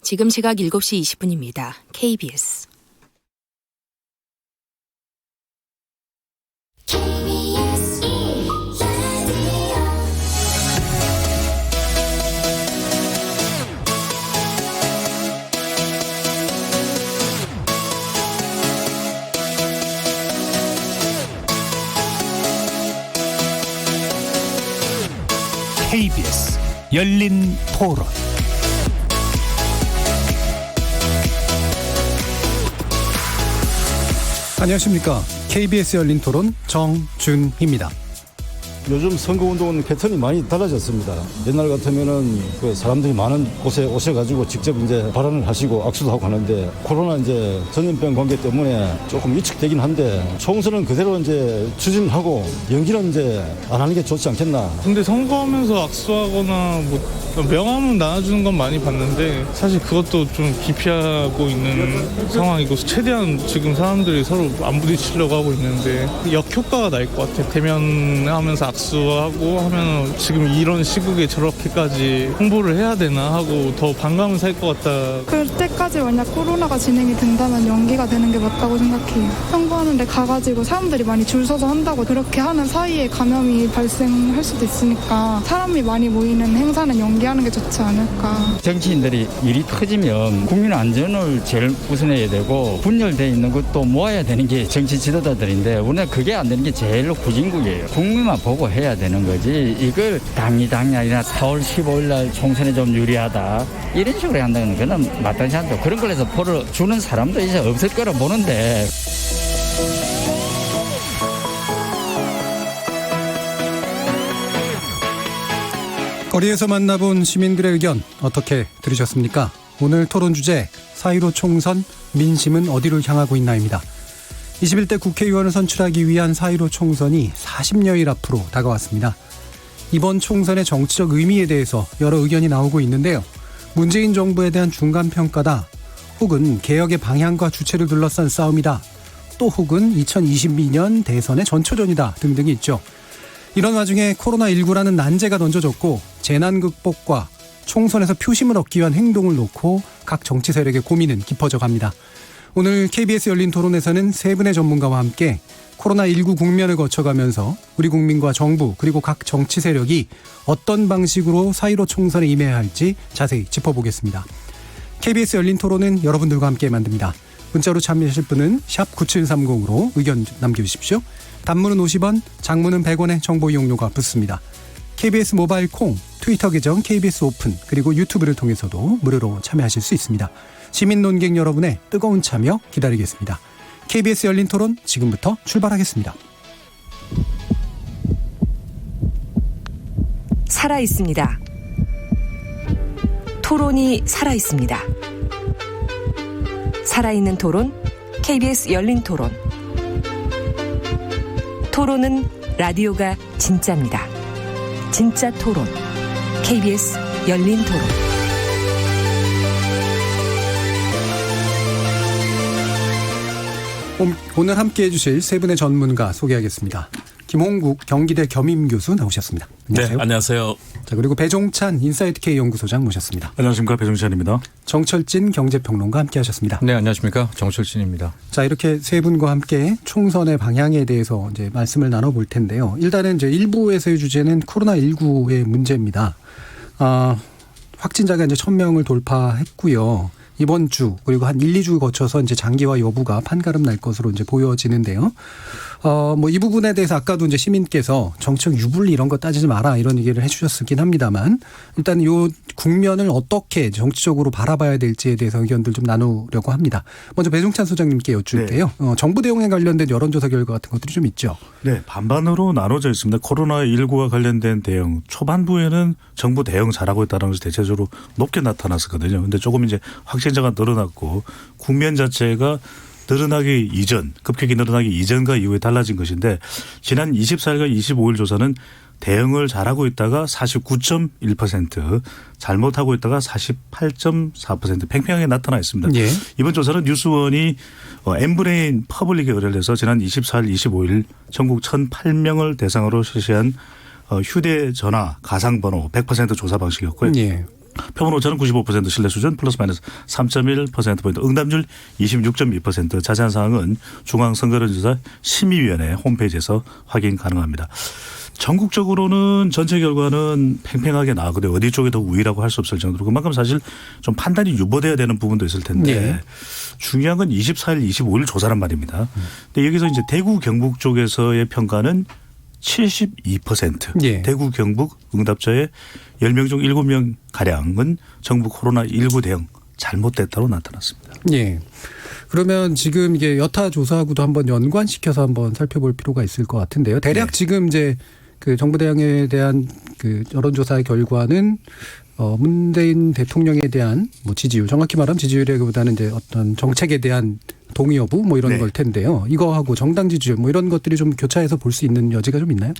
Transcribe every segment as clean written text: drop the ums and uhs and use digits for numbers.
지금 시각 7시 20분입니다. KBS. KBS 열린 토론. 안녕하십니까. KBS 열린 토론 정준희입니다. 요즘 선거운동은 패턴이 많이 달라졌습니다. 옛날 같으면은 그 사람들이 많은 곳에 오셔가지고 직접 이제 발언을 하시고 악수도 하고 하는데 코로나 이제 전염병 관계 때문에 조금 위축되긴 한데 총선은 그대로 이제 추진하고 연기는 이제 안 하는 게 좋지 않겠나. 근데 선거하면서 악수하거나 뭐 명함은 나눠주는 건 많이 봤는데 사실 그것도 좀 기피하고 있는 상황이고 최대한 지금 사람들이 서로 안 부딪히려고 하고 있는데 역효과가 날 것 같아요. 대면하면서 악수하고 하면 지금 이런 시국에 저렇게까지 홍보를 해야 되나 하고 더 반감을 살 것 같다. 그때까지 만약 코로나가 진행이 된다면 연기가 되는 게 맞다고 생각해요. 선거하는데 가가지고 사람들이 많이 줄 서서 한다고 그렇게 하는 사이에 감염이 발생할 수도 있으니까 사람이 많이 모이는 행사는 연기하는 게 좋지 않을까. 정치인들이 일이 터지면 국민 안전을 제일 우선해야 되고 분열되어 있는 것도 모아야 되는 게 정치 지도자들인데 오늘 그게 안 되는 게 제일 후진국이에요. 국민만 보고 해야 되는 거지 이걸 당이 아니라 4월 15일 날 총선에 좀 유리하다 이런 식으로 한다는 거는 마땅치 않죠. 그런 걸 해서 표를 주는 사람도 이제 없을 거라 보는데. 거리에서 만나본 시민들의 의견 어떻게 들으셨습니까? 오늘 토론 주제 4.15 총선 민심은 어디로 향하고 있나입니다. 21대 국회의원을 선출하기 위한 4.15 총선이 40여일 앞으로 다가왔습니다. 이번 총선의 정치적 의미에 대해서 여러 의견이 나오고 있는데요. 문재인 정부에 대한 중간평가다, 혹은 개혁의 방향과 주체를 둘러싼 싸움이다, 또 혹은 2022년 대선의 전초전이다 등등이 있죠. 이런 와중에 코로나19라는 난제가 던져졌고 재난 극복과 총선에서 표심을 얻기 위한 행동을 놓고 각 정치 세력의 고민은 깊어져 갑니다. 오늘 KBS 열린 토론에서는 세 분의 전문가와 함께 코로나19 국면을 거쳐가면서 우리 국민과 정부 그리고 각 정치 세력이 어떤 방식으로 4.15 총선에 임해야 할지 자세히 짚어보겠습니다. KBS 열린 토론은 여러분들과 함께 만듭니다. 문자로 참여하실 분은 샵 9730으로 의견 남겨주십시오. 단문은 50원, 장문은 100원의 정보 이용료가 붙습니다. KBS 모바일 콩, 트위터 계정 KBS 오픈, 그리고 유튜브를 통해서도 무료로 참여하실 수 있습니다. 시민 논객 여러분의 뜨거운 참여 기다리겠습니다. KBS 열린 토론 지금부터 출발하겠습니다. 살아있습니다. 토론이 살아있습니다. 살아있는 토론, KBS 열린 토론. 토론은 라디오가 진짜입니다. 진짜 토론, KBS 열린 토론. 오늘 함께해 주실 세 분의 전문가 소개하겠습니다. 김홍국 경기대 겸임교수 나오셨습니다. 안녕하세요. 네, 안녕하세요. 자, 그리고 배종찬 인사이트K 연구소장 모셨습니다. 안녕하십니까, 배종찬입니다. 정철진 경제평론가 함께하셨습니다. 네, 안녕하십니까, 정철진입니다. 자, 이렇게 세 분과 함께 총선의 방향에 대해서 이제 말씀을 나눠볼 텐데요. 일단은 이제 1부에서의 주제는 코로나19의 문제입니다. 확진자가 이제 1,000명을 돌파했고요. 이번 주 그리고 한 1, 2주 거쳐서 이제 장기화 여부가 판가름 날 것으로 이제 보여지는데요. 뭐 이 부분에 대해서 아까도 이제 시민께서 정책 유불리 이런 거 따지지 마라 이런 얘기를 해주셨긴 합니다만 일단 요 국면을 어떻게 정치적으로 바라봐야 될지에 대해서 의견들 좀 나누려고 합니다. 먼저 배종찬 소장님께 여쭐게요. 네. 정부 대응에 관련된 여론조사 결과 같은 것들이 좀 있죠. 네, 반반으로 나눠져 있습니다. 코로나19와 관련된 대응 초반부에는 정부 대응 잘하고 있다는 것이 대체적으로 높게 나타났었거든요. 그런데 조금 이제 확진자가 늘어났고 국면 자체가 늘어나기 이전, 급격히 늘어나기 이전과 이후에 달라진 것인데 지난 24일과 25일 조사는 대응을 잘하고 있다가 49.1%, 잘못하고 있다가 48.4% 팽팽하게 나타나 있습니다. 예. 이번 조사는 뉴스원이 엠브레인 퍼블릭에 의뢰를 해서 지난 24일, 25일 전국 1,008명을 대상으로 실시한 휴대전화 가상번호 100% 조사 방식이었고요. 예. 표본 오차는 95% 신뢰 수준 플러스 마이너스 3.1%포인트, 응답률 26.2%. 자세한 사항은 중앙선거론조사 심의위원회 홈페이지에서 확인 가능합니다. 전국적으로는 전체 결과는 팽팽하게 나오거든요. 어디 쪽이 더 우위라고 할 수 없을 정도로 그만큼 사실 좀 판단이 유보돼야 되는 부분도 있을 텐데 네. 중요한 건 24일, 25일 조사란 말입니다. 근데 여기서 이제 대구 경북 쪽에서의 평가는 72%. 예. 대구 경북 응답자의 10명 중 7명 가량은 정부 코로나19 대응 잘못됐다고 나타났습니다. 예. 그러면 지금 이게 여타 조사하고도 한번 연관시켜서 한번 살펴볼 필요가 있을 것 같은데요. 대략 네. 지금 이제 그 정부 대응에 대한 그 여론조사의 결과는 문재인 대통령에 대한 뭐 지지율, 정확히 말하면 지지율이라기보다는 이제 어떤 정책에 대한 동의 여부 뭐 이런 네. 걸 텐데요. 이거하고 정당 지지율 뭐 이런 것들이 좀 교차해서 볼 수 있는 여지가 좀 있나요?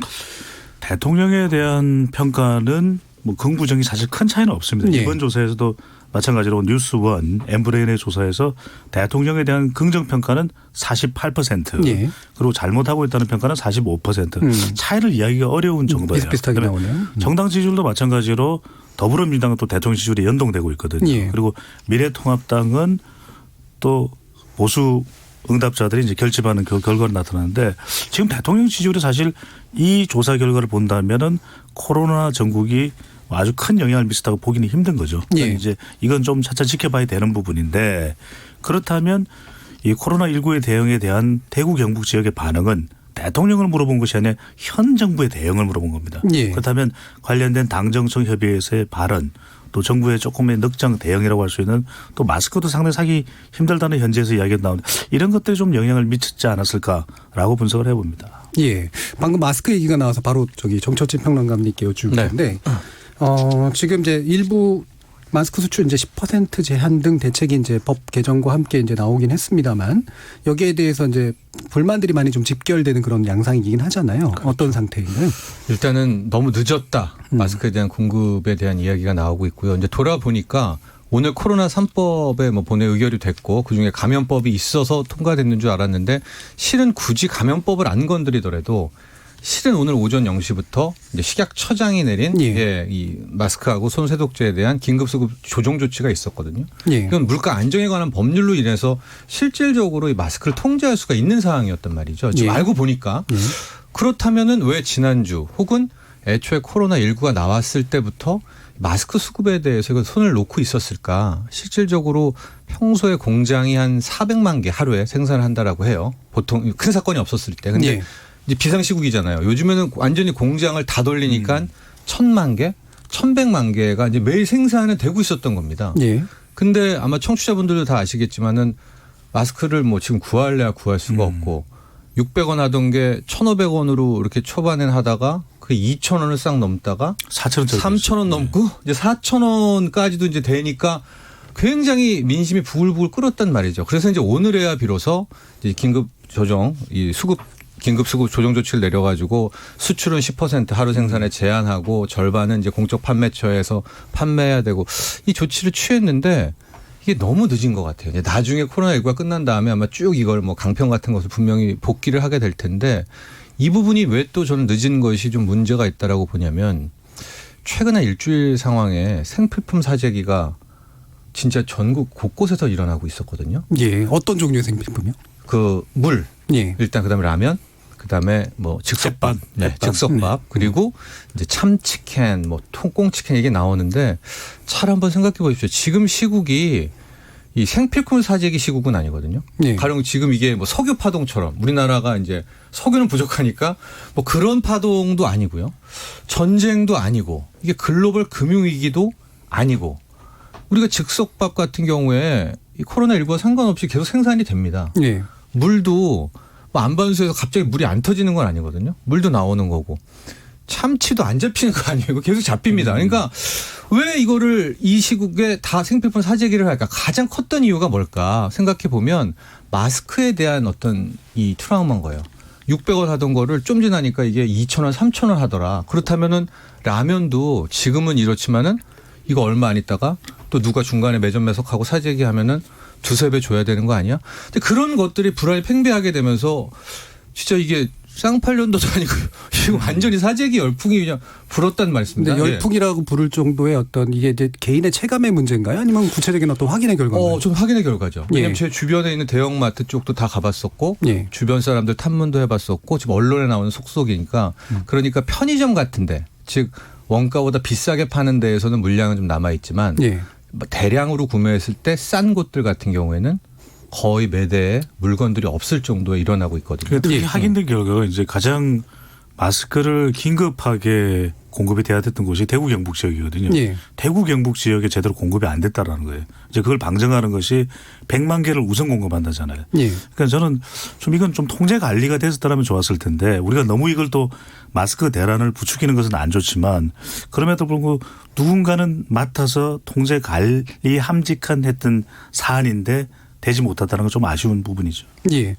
대통령에 대한 평가는 뭐 긍부정이 사실 큰 차이는 없습니다. 예. 이번 조사에서도 마찬가지로 뉴스원 엠브레인의 조사에서 대통령에 대한 긍정평가는 48%. 예. 그리고 잘못하고 있다는 평가는 45%. 차이를 이야기가 어려운 정도예요. 비슷비슷하게 그다음에 나오네요. 정당 지지율도 마찬가지로 더불어민주당은 또 대통령 지지율이 연동되고 있거든요. 예. 그리고 미래통합당은 또 보수 응답자들이 이제 결집하는 그 결과로 나타나는데 지금 대통령 지지율이 사실 이 조사 결과를 본다면은 코로나 전국이 아주 큰 영향을 미쳤다고 보기는 힘든 거죠. 예. 이제 이건 좀 차차 지켜봐야 되는 부분인데 그렇다면 이 코로나19의 대응에 대한 대구 경북 지역의 반응은 대통령을 물어본 것이 아니라 현 정부의 대응을 물어본 겁니다. 예. 그렇다면 관련된 당정청 협의회에서의 발언 또 정부의 조금의 넉장 대응이라고 할 수 있는 또 마스크도 상당히 사기 힘들다는 현지에서 이야기가 나오는데 이런 것들이 좀 영향을 미쳤지 않았을까라고 분석을 해봅니다. 예. 방금 마스크 얘기가 나와서 바로 저기 정철진 평론가님께 여쭐 텐데 지금 이제 일부 마스크 수출 이제 10% 제한 등 대책이 이제 법 개정과 함께 이제 나오긴 했습니다만 여기에 대해서 이제 불만들이 많이 좀 집결되는 그런 양상이긴 하잖아요. 그렇죠. 어떤 상태인가요? 일단은 너무 늦었다. 마스크에 대한 공급에 대한 이야기가 나오고 있고요. 이제 돌아보니까 오늘 코로나 3법에 뭐 본회 의결이 됐고 그중에 감염법이 있어서 통과됐는 줄 알았는데 실은 굳이 감염법을 안 건드리더라도 실은 오늘 오전 0시부터 이제 식약처장이 내린 이 마스크하고 손세독제에 대한 긴급수급 조정 조치가 있었거든요. 이건 물가 안정에 관한 법률로 인해서 실질적으로 이 마스크를 통제할 수가 있는 상황이었단 말이죠. 지금 알고 보니까 그렇다면은 왜 지난주 혹은 애초에 코로나19가 나왔을 때부터 마스크 수급에 대해서 손을 놓고 있었을까? 실질적으로 평소에 공장이 한 400만 개 하루에 생산을 한다라고 해요. 보통 큰 사건이 없었을 때. 근데 이제 비상시국이잖아요. 요즘에는 완전히 공장을 다 돌리니까 1000만 개, 1100만 개가 이제 매일 생산은 되고 있었던 겁니다. 근데 아마 청취자분들도 다 아시겠지만은 마스크를 뭐 지금 구할래야 구할 수가 없고 600원 하던 게 1,500원으로 이렇게 초반엔 하다가 그 2,000원을 싹 넘다가 3,000원 넘고 이제 4,000원까지도 이제 되니까 굉장히 민심이 부글부글 끓었단 말이죠. 그래서 이제 오늘에야 비로소 이제 긴급 조정, 이 긴급 수급 조정 조치를 내려가지고 수출은 10% 하루 생산에 제한하고 절반은 이제 공적 판매처에서 판매해야 되고 이 조치를 취했는데 이게 너무 늦은 것 같아요. 나중에 코로나19가 끝난 다음에 아마 쭉 이걸 뭐 강평 같은 것을 분명히 복귀를 하게 될 텐데 이 부분이 왜 또 저는 늦은 것이 좀 문제가 있다라고 보냐면 최근에 일주일 상황에 생필품 사재기가 진짜 전국 곳곳에서 일어나고 있었거든요. 예. 어떤 종류의 생필품이요? 그 물. 일단 그다음에 라면. 그다음에 뭐 즉석밥, 즉석밥 그리고 이제 참치캔, 뭐 통꽁치캔 이게 나오는데 잘 한번 생각해 보십시오. 지금 시국이 이 생필품 사재기 시국은 아니거든요. 가령 지금 이게 뭐 석유 파동처럼 우리나라가 이제 석유는 부족하니까 뭐 그런 파동도 아니고요. 전쟁도 아니고 이게 글로벌 금융위기도 아니고 우리가 즉석밥 같은 경우에 이 코로나19와 상관없이 계속 생산이 됩니다. 물도 뭐 안반수에서 갑자기 물이 안 터지는 건 아니거든요. 물도 나오는 거고. 참치도 안 잡히는 거 아니에요. 계속 잡힙니다. 그러니까 왜 이거를 이 시국에 다 생필품 사재기를 할까? 가장 컸던 이유가 뭘까 생각해 보면 마스크에 대한 어떤 이 트라우마인 거예요. 600원 하던 거를 좀 지나니까 이게 2,000원, 3,000원 하더라. 그렇다면은 라면도 지금은 이렇지만은 이거 얼마 안 있다가 또 누가 중간에 매점 매석하고 사재기 하면은 두세 배 줘야 되는 거 아니야? 근데 그런 것들이 불안이 팽배하게 되면서 진짜 이게 쌍팔년도도 아니고 지금 완전히 사재기 열풍이 그냥 불었단 말씀입니다. 근데 열풍이라고 부를 정도의 어떤 이게 이제 개인의 체감의 문제인가요? 아니면 구체적인 어떤 확인의 결과인가요? 좀 확인의 결과죠. 왜냐하면 예. 제 주변에 있는 대형마트 쪽도 다 가봤었고 예. 주변 사람들 탐문도 해봤었고 지금 언론에 나오는 속속이니까 그러니까 편의점 같은데 즉 원가보다 비싸게 파는 데에서는 물량은 좀 남아있지만 예. 대량으로 구매했을 때 싼 곳들 같은 경우에는 거의 매대에 물건들이 없을 정도에 일어나고 있거든요. 그러니까 특히 예. 확인된 결과가 이제 가장 마스크를 긴급하게 공급이 돼야 됐던 곳이 대구 경북 지역이거든요. 예. 대구 경북 지역에 제대로 공급이 안 됐다라는 거예요. 이제 그걸 방증하는 것이 100만 개를 우선 공급한다잖아요. 예. 그러니까 저는 좀 이건 좀 통제 관리가 됐었다면 좋았을 텐데 우리가 너무 이걸 또 마스크 대란을 부추기는 것은 안 좋지만 그럼에도 불구하고 누군가는 맡아서 통제 관리 함직한 했던 사안인데 되지 못하다는 건 좀 아쉬운 부분이죠. 예.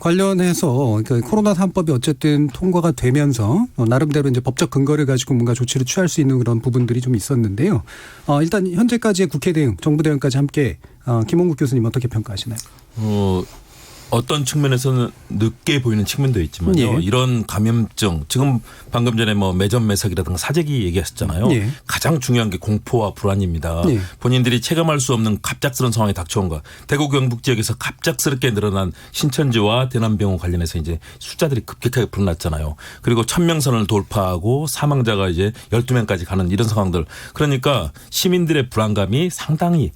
관련해서 그 코로나 3법이 어쨌든 통과가 되면서 나름대로 이제 법적 근거를 가지고 뭔가 조치를 취할 수 있는 그런 부분들이 좀 있었는데요. 일단 현재까지의 국회 대응, 정부 대응까지 함께 김홍국 교수님 어떻게 평가하시나요? 어떤 측면에서는 늦게 보이는 측면도 있지만요. 예. 이런 감염증 지금 방금 전에 뭐 매점 매석이라든가 사재기 얘기하셨잖아요. 예. 가장 중요한 게 공포와 불안입니다. 예. 본인들이 체감할 수 없는 갑작스러운 상황에 닥쳐온 것. 대구 경북 지역에서 갑작스럽게 늘어난 신천지와 대남병원 관련해서 이제 숫자들이 급격하게 불어났잖아요. 그리고 1000명선을 돌파하고 사망자가 이제 12명까지 가는 이런 상황들. 그러니까 시민들의 불안감이 상당히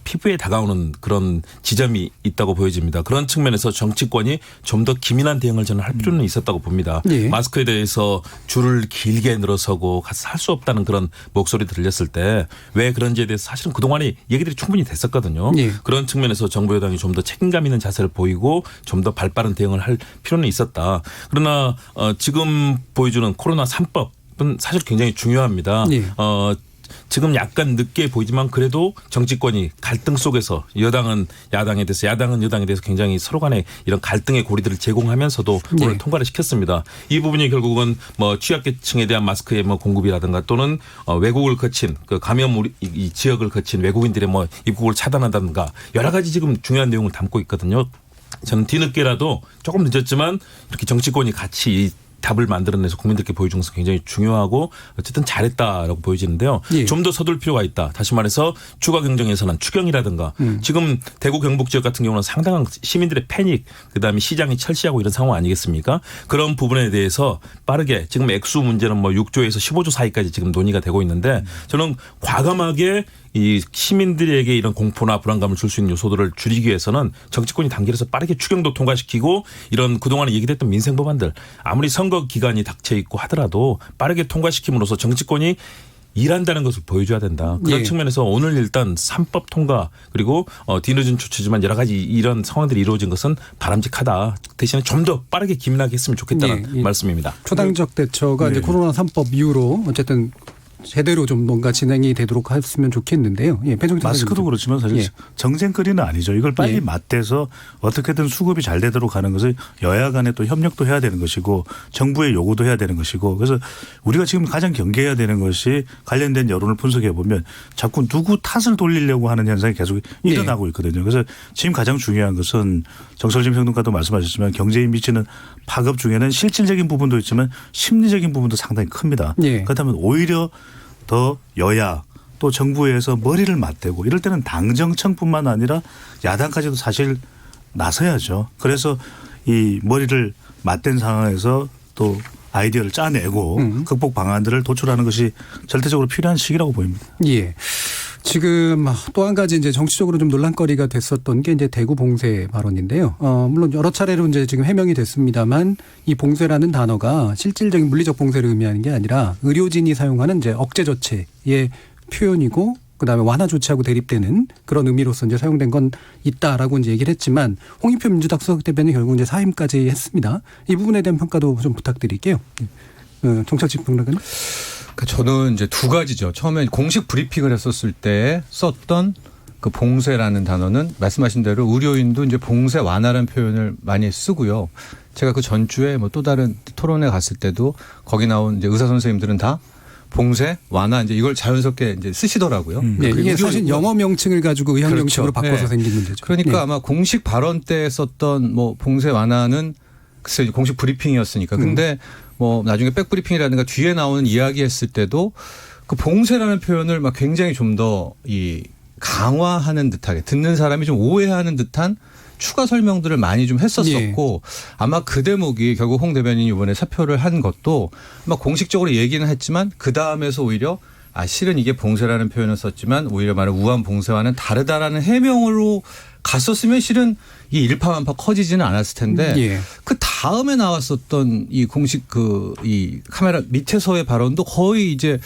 피부에 다가오는 그런 지점이 있다고 보여집니다. 그런 측면에서 정치권이 좀 더 기민한 대응을 저는 할 필요는 있었다고 봅니다. 예. 마스크에 대해서 줄을 길게 늘어서고 가서 살 수 없다는 그런 목소리 들렸을 때 왜 그런지에 대해서 사실은 그동안에 얘기들이 충분히 됐었거든요. 예. 그런 측면에서 정부 여당이 좀 더 책임감 있는 자세를 보이고 좀 더 발빠른 대응을 할 필요는 있었다. 그러나 지금 보여주는 코로나 3법은 사실 굉장히 중요합니다. 예. 지금 약간 늦게 보이지만 그래도 정치권이 갈등 속에서 여당은 야당에 대해서 야당은 여당에 대해서 굉장히 서로 간에 이런 갈등의 고리들을 제공하면서도 오늘 통과를 시켰습니다. 이 부분이 결국은 뭐 취약계층에 대한 마스크의 뭐 공급이라든가 또는 외국을 거친 그 감염 이 지역을 거친 외국인들의 뭐 입국을 차단한다든가 여러 가지 지금 중요한 내용을 담고 있거든요. 저는 뒤늦게라도 조금 늦었지만 이렇게 정치권이 같이 답을 만들어내서 국민들께 보여준 것은 굉장히 중요하고 어쨌든 잘했다라고 보여지는데요. 예. 좀 더 서둘 필요가 있다. 다시 말해서 추가 경정에서는 추경이라든가 지금 대구 경북 지역 같은 경우는 상당한 시민들의 패닉 그다음에 시장이 철시하고 이런 상황 아니겠습니까? 그런 부분에 대해서 빠르게 지금 액수 문제는 뭐 6조에서 15조 사이까지 지금 논의가 되고 있는데 저는 과감하게 이 시민들에게 이런 공포나 불안감을 줄 수 있는 요소들을 줄이기 위해서는 정치권이 단계에서 빠르게 추경도 통과시키고 이런 그동안에 얘기됐던 민생 법안들 아무리 선거 기간이 닥쳐 있고 하더라도 빠르게 통과시킴으로써 정치권이 일한다는 것을 보여줘야 된다. 그런 예. 측면에서 오늘 일단 3법 통과 그리고 뒤늦은 조치지만 여러 가지 이런 상황들이 이루어진 것은 바람직하다. 대신에 좀 더 빠르게 기민하게 했으면 좋겠다는 말씀입니다. 초당적 대처가 이제 코로나 3법 이후로 어쨌든 제대로 좀 뭔가 진행이 되도록 했으면 좋겠는데요. 예, 마스크도 그렇지만 사실 예. 정쟁거리는 아니죠. 이걸 빨리 예. 맞대서 어떻게든 수급이 잘 되도록 하는 것을 여야 간에 또 협력도 해야 되는 것이고 정부의 요구도 해야 되는 것이고 그래서 우리가 지금 가장 경계해야 되는 것이 관련된 여론을 분석해 보면 자꾸 누구 탓을 돌리려고 하는 현상이 계속 일어나고 있거든요. 그래서 지금 가장 중요한 것은 정철진 평론가도 말씀하셨지만 경제에 미치는 파급 중에는 실질적인 부분도 있지만 심리적인 부분도 상당히 큽니다. 예. 그렇다면 오히려 더 여야 또 정부에서 머리를 맞대고 이럴 때는 당정청뿐만 아니라 야당까지도 사실 나서야죠. 그래서 이 머리를 맞댄 상황에서 또 아이디어를 짜내고 극복 방안들을 도출하는 것이 절대적으로 필요한 시기라고 보입니다. 예. 지금 또 한 가지 이제 정치적으로 좀 논란거리가 됐었던 게 이제 대구 봉쇄 발언인데요. 물론 여러 차례로 이제 지금 해명이 됐습니다만 이 봉쇄라는 단어가 실질적인 물리적 봉쇄를 의미하는 게 아니라 의료진이 사용하는 이제 억제 조치의 표현이고 그다음에 완화 조치하고 대립되는 그런 의미로서 이제 사용된 건 있다라고 이제 얘기를 했지만 홍익표 민주당 수석 대변인 결국 이제 사임까지 했습니다. 이 부분에 대한 평가도 좀 부탁드릴게요. 정철진 평론가님. 그러니까 저는 이제 두 가지죠. 처음에 공식 브리핑을 했었을 때 썼던 그 봉쇄라는 단어는 말씀하신 대로 의료인도 이제 봉쇄 완화라는 표현을 많이 쓰고요. 제가 그 전주에 뭐 또 다른 토론회 갔을 때도 거기 나온 이제 의사 선생님들은 다 봉쇄 완화 이제 이걸 자연스럽게 이제 쓰시더라고요. 네, 이게 사실 영어 명칭을 가지고 의학 그렇죠. 명칭으로 바꿔서 네. 생긴 문제죠. 그러니까 네. 아마 공식 발언 때 썼던 뭐 봉쇄 완화는 글쎄 공식 브리핑이었으니까. 근데 뭐 나중에 백브리핑이라든가 뒤에 나오는 이야기 했을 때도 그 봉쇄라는 표현을 막 굉장히 좀 더 이 강화하는 듯하게 듣는 사람이 좀 오해하는 듯한 추가 설명들을 많이 좀 했었었고 아마 그 대목이 결국 홍 대변인이 이번에 사표를 한 것도 아마 공식적으로 얘기는 했지만 그 다음에서 오히려 실은 이게 봉쇄라는 표현을 썼지만 오히려 말하는 우한 봉쇄와는 다르다라는 해명으로 갔었으면 실은 이 일파만파 커지지는 않았을 텐데 그 다음에 나왔었던 이 공식 이 카메라 밑에서의 발언도 거의 이제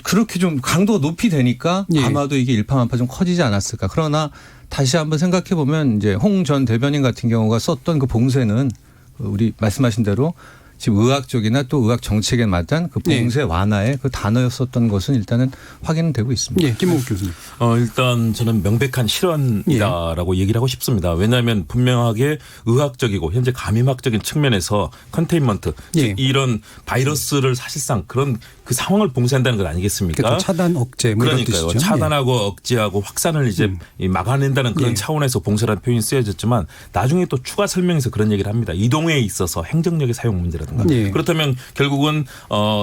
그렇게 좀 강도가 높이 되니까 아마도 이게 일파만파 좀 커지지 않았을까. 그러나 다시 한번 생각해 보면 이제 홍 전 대변인 같은 경우가 썼던 그 봉쇄는 우리 말씀하신 대로 지금 의학적이나 또 의학 정책에 맞은 그 봉쇄 완화의 그 단어였었던 것은 일단은 확인은 되고 있습니다. 김홍국 교수님. 일단 저는 명백한 실언이다라고 얘기를 하고 싶습니다. 왜냐하면 분명하게 의학적이고 현재 감염학적인 측면에서 컨테인먼트 즉 이런 바이러스를 사실상 그런 그 상황을 봉쇄한다는 것 아니겠습니까? 그렇죠. 차단 억제 뭐 이런 그러니까요. 뜻이죠. 차단하고 억제하고 확산을 이제 막아낸다는 그런 차원에서 봉쇄라는 표현이 쓰여졌지만 나중에 또 추가 설명에서 그런 얘기를 합니다. 이동에 있어서 행정력의 사용 문제라든가. 그렇다면 결국은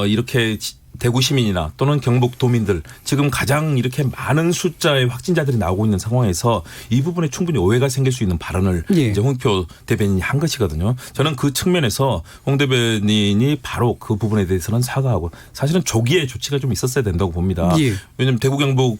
이렇게 대구 시민이나 또는 경북 도민들 지금 가장 이렇게 많은 숫자의 확진자들이 나오고 있는 상황에서 이 부분에 충분히 오해가 생길 수 있는 발언을 이제 홍표 대변인이 한 것이거든요. 저는 그 측면에서 홍 대변인이 바로 그 부분에 대해서는 사과하고 사실은 조기에 조치가 좀 있었어야 된다고 봅니다. 왜냐하면 대구 경북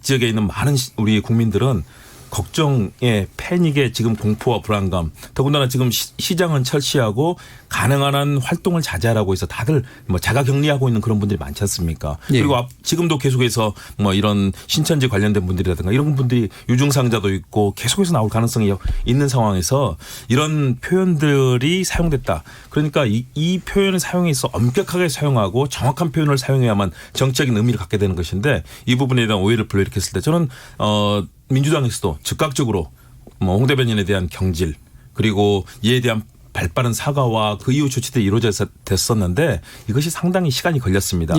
지역에 있는 많은 우리 국민들은 걱정에 패닉에 지금 공포와 불안감 더군다나 지금 시장은 철시하고 가능한 한 활동을 자제하라고 해서 다들 뭐 자가격리하고 있는 그런 분들이 많지 않습니까? 그리고 지금도 계속해서 뭐 이런 신천지 관련된 분들이라든가 이런 분들이 유증상자도 있고 계속해서 나올 가능성이 있는 상황에서 이런 표현들이 사용됐다. 그러니까 이 표현을 사용해서 엄격하게 사용하고 정확한 표현을 사용해야만 정치적인 의미를 갖게 되는 것인데 이 부분에 대한 오해를 불러일으켰을 때 저는 민주당에서도 즉각적으로 홍 대변인에 대한 경질 그리고 이에 대한 발빠른 사과와 그 이후 조치들이 이루어졌었는데 이것이 상당히 시간이 걸렸습니다.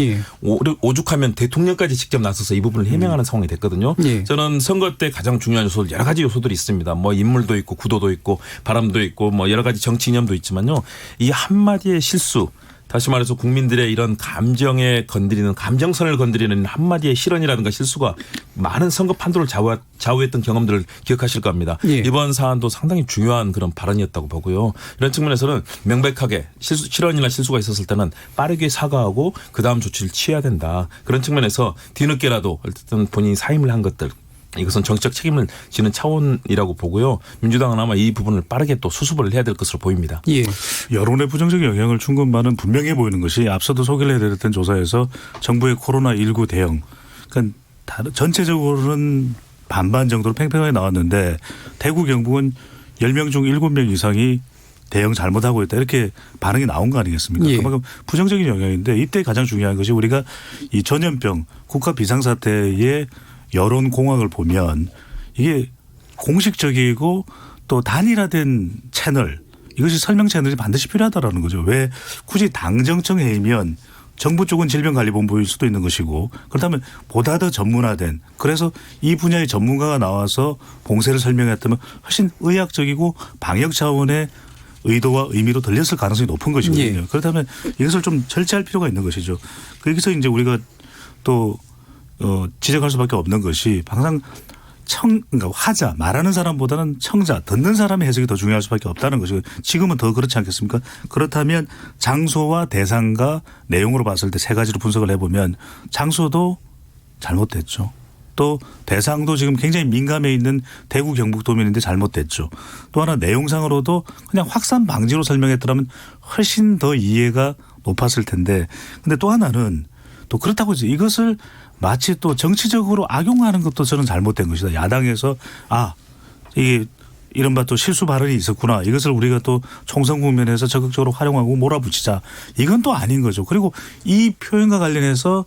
오죽하면 대통령까지 직접 나서서 이 부분을 해명하는 상황이 됐거든요. 저는 선거 때 가장 중요한 요소들 여러 가지 요소들이 있습니다. 뭐 인물도 있고 구도도 있고 바람도 있고 뭐 여러 가지 정치 이념도 있지만요. 이 한마디의 실수 다시 말해서 국민들의 이런 감정에 건드리는 감정선을 건드리는 한마디의 실언이라든가 실수가 많은 선거 판도를 좌우했던 경험들을 기억하실 겁니다. 이번 사안도 상당히 중요한 그런 발언이었다고 보고요. 이런 측면에서는 명백하게 실언이나 실수가 있었을 때는 빠르게 사과하고 그다음 조치를 취해야 된다. 그런 측면에서 뒤늦게라도 어쨌든 본인이 사임을 한 것들 이것은 정치적 책임을 지는 차원이라고 보고요. 민주당은 아마 이 부분을 빠르게 또 수습을 해야 될 것으로 보입니다. 여론의 부정적 영향을 충분 바는 분명해 보이는 것이 앞서도 소개를 해드렸던 조사에서 정부의 코로나19 대응 그러니까 전체적으로는 반반 정도로 팽팽하게 나왔는데 대구 경북은 10명 중 7명 이상이 대응 잘못하고 있다 이렇게 반응이 나온 거 아니겠습니까? 그만큼 부정적인 영향인데 이때 가장 중요한 것이 우리가 이 전염병 국가 비상사태의 여론 공학을 보면 이게 공식적이고 또 단일화된 채널 이것이 설명 채널이 반드시 필요하다라는 거죠. 왜 굳이 당정청 회의면 정부 쪽은 질병관리본부일 수도 있는 것이고 그렇다면 보다 더 전문화된 그래서 이 분야의 전문가가 나와서 봉쇄를 설명했다면 훨씬 의학적이고 방역 차원의 의도와 의미로 들렸을 가능성이 높은 것이거든요. 그렇다면 이것을 좀 절제할 필요가 있는 것이죠. 여기서 이제 우리가 또 지적할 수밖에 없는 것이 항상 그러니까 화자 말하는 사람보다는 청자 듣는 사람의 해석이 더 중요할 수밖에 없다는 것이고 지금은 더 그렇지 않겠습니까? 그렇다면 장소와 대상과 내용으로 봤을 때 세 가지로 분석을 해보면 장소도 잘못됐죠. 또 대상도 지금 굉장히 민감해 있는 대구 경북 도민인데 잘못됐죠. 또 하나 내용상으로도 그냥 확산 방지로 설명했더라면 훨씬 더 이해가 높았을 텐데 근데 또 하나는 또 그렇다고 이것을 마치 또 정치적으로 악용하는 것도 저는 잘못된 것이다. 야당에서 이게 이른바 또 실수 발언이 있었구나. 이것을 우리가 또 총선 국면에서 적극적으로 활용하고 몰아붙이자. 이건 또 아닌 거죠. 그리고 이 표현과 관련해서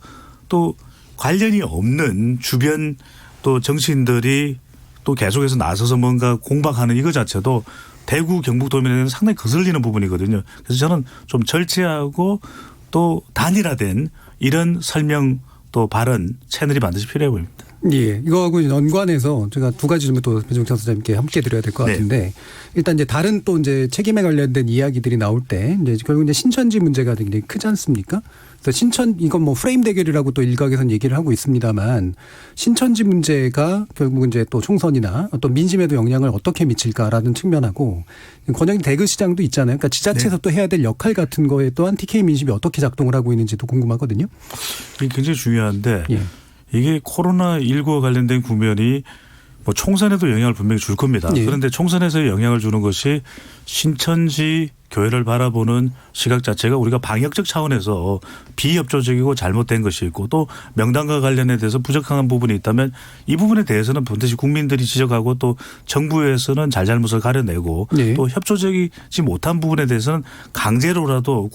또 관련이 없는 주변 또 정치인들이 또 계속해서 나서서 뭔가 공박하는 이거 자체도 대구 경북 도민에는 상당히 거슬리는 부분이거든요. 그래서 저는 좀 절제하고 또 단일화된 이런 설명 또 발언 채널이 반드시 필요해 보입니다. 예, 이거하고 연관해서 제가 두 가지 질문 또 배종찬 소장님께 함께 드려야 될 것 같은데 일단 이제 다른 또 이제 책임에 관련된 이야기들이 나올 때 이제 결국 이제 신천지 문제가 굉장히 크지 않습니까? 그래서 이건 뭐 프레임 대결이라고 또 일각에서는 얘기를 하고 있습니다만 신천지 문제가 결국 이제 또 총선이나 어떤 민심에도 영향을 어떻게 미칠까라는 측면하고 권영진 대그 시장도 있잖아요. 그러니까 지자체에서 또 해야 될 역할 같은 거에 또한 TK 민심이 어떻게 작동을 하고 있는지도 궁금하거든요. 이게 굉장히 중요한데 예. 이게 코로나19와 관련된 국면이 뭐 총선에도 영향을 분명히 줄 겁니다. 예. 그런데 총선에서 영향을 주는 것이 신천지 교회를 바라보는 시각 자체가 우리가 방역적 차원에서 비협조적이고 잘못된 것이 있고 또 명단과 관련에 대해서 부적합한 부분이 있다면 이 부분에 대해서는 반드시 국민들이 지적하고 또 정부에서는 잘잘못을 가려내고 네. 또 협조적이지 못한 부분에 대해서는 강제로라도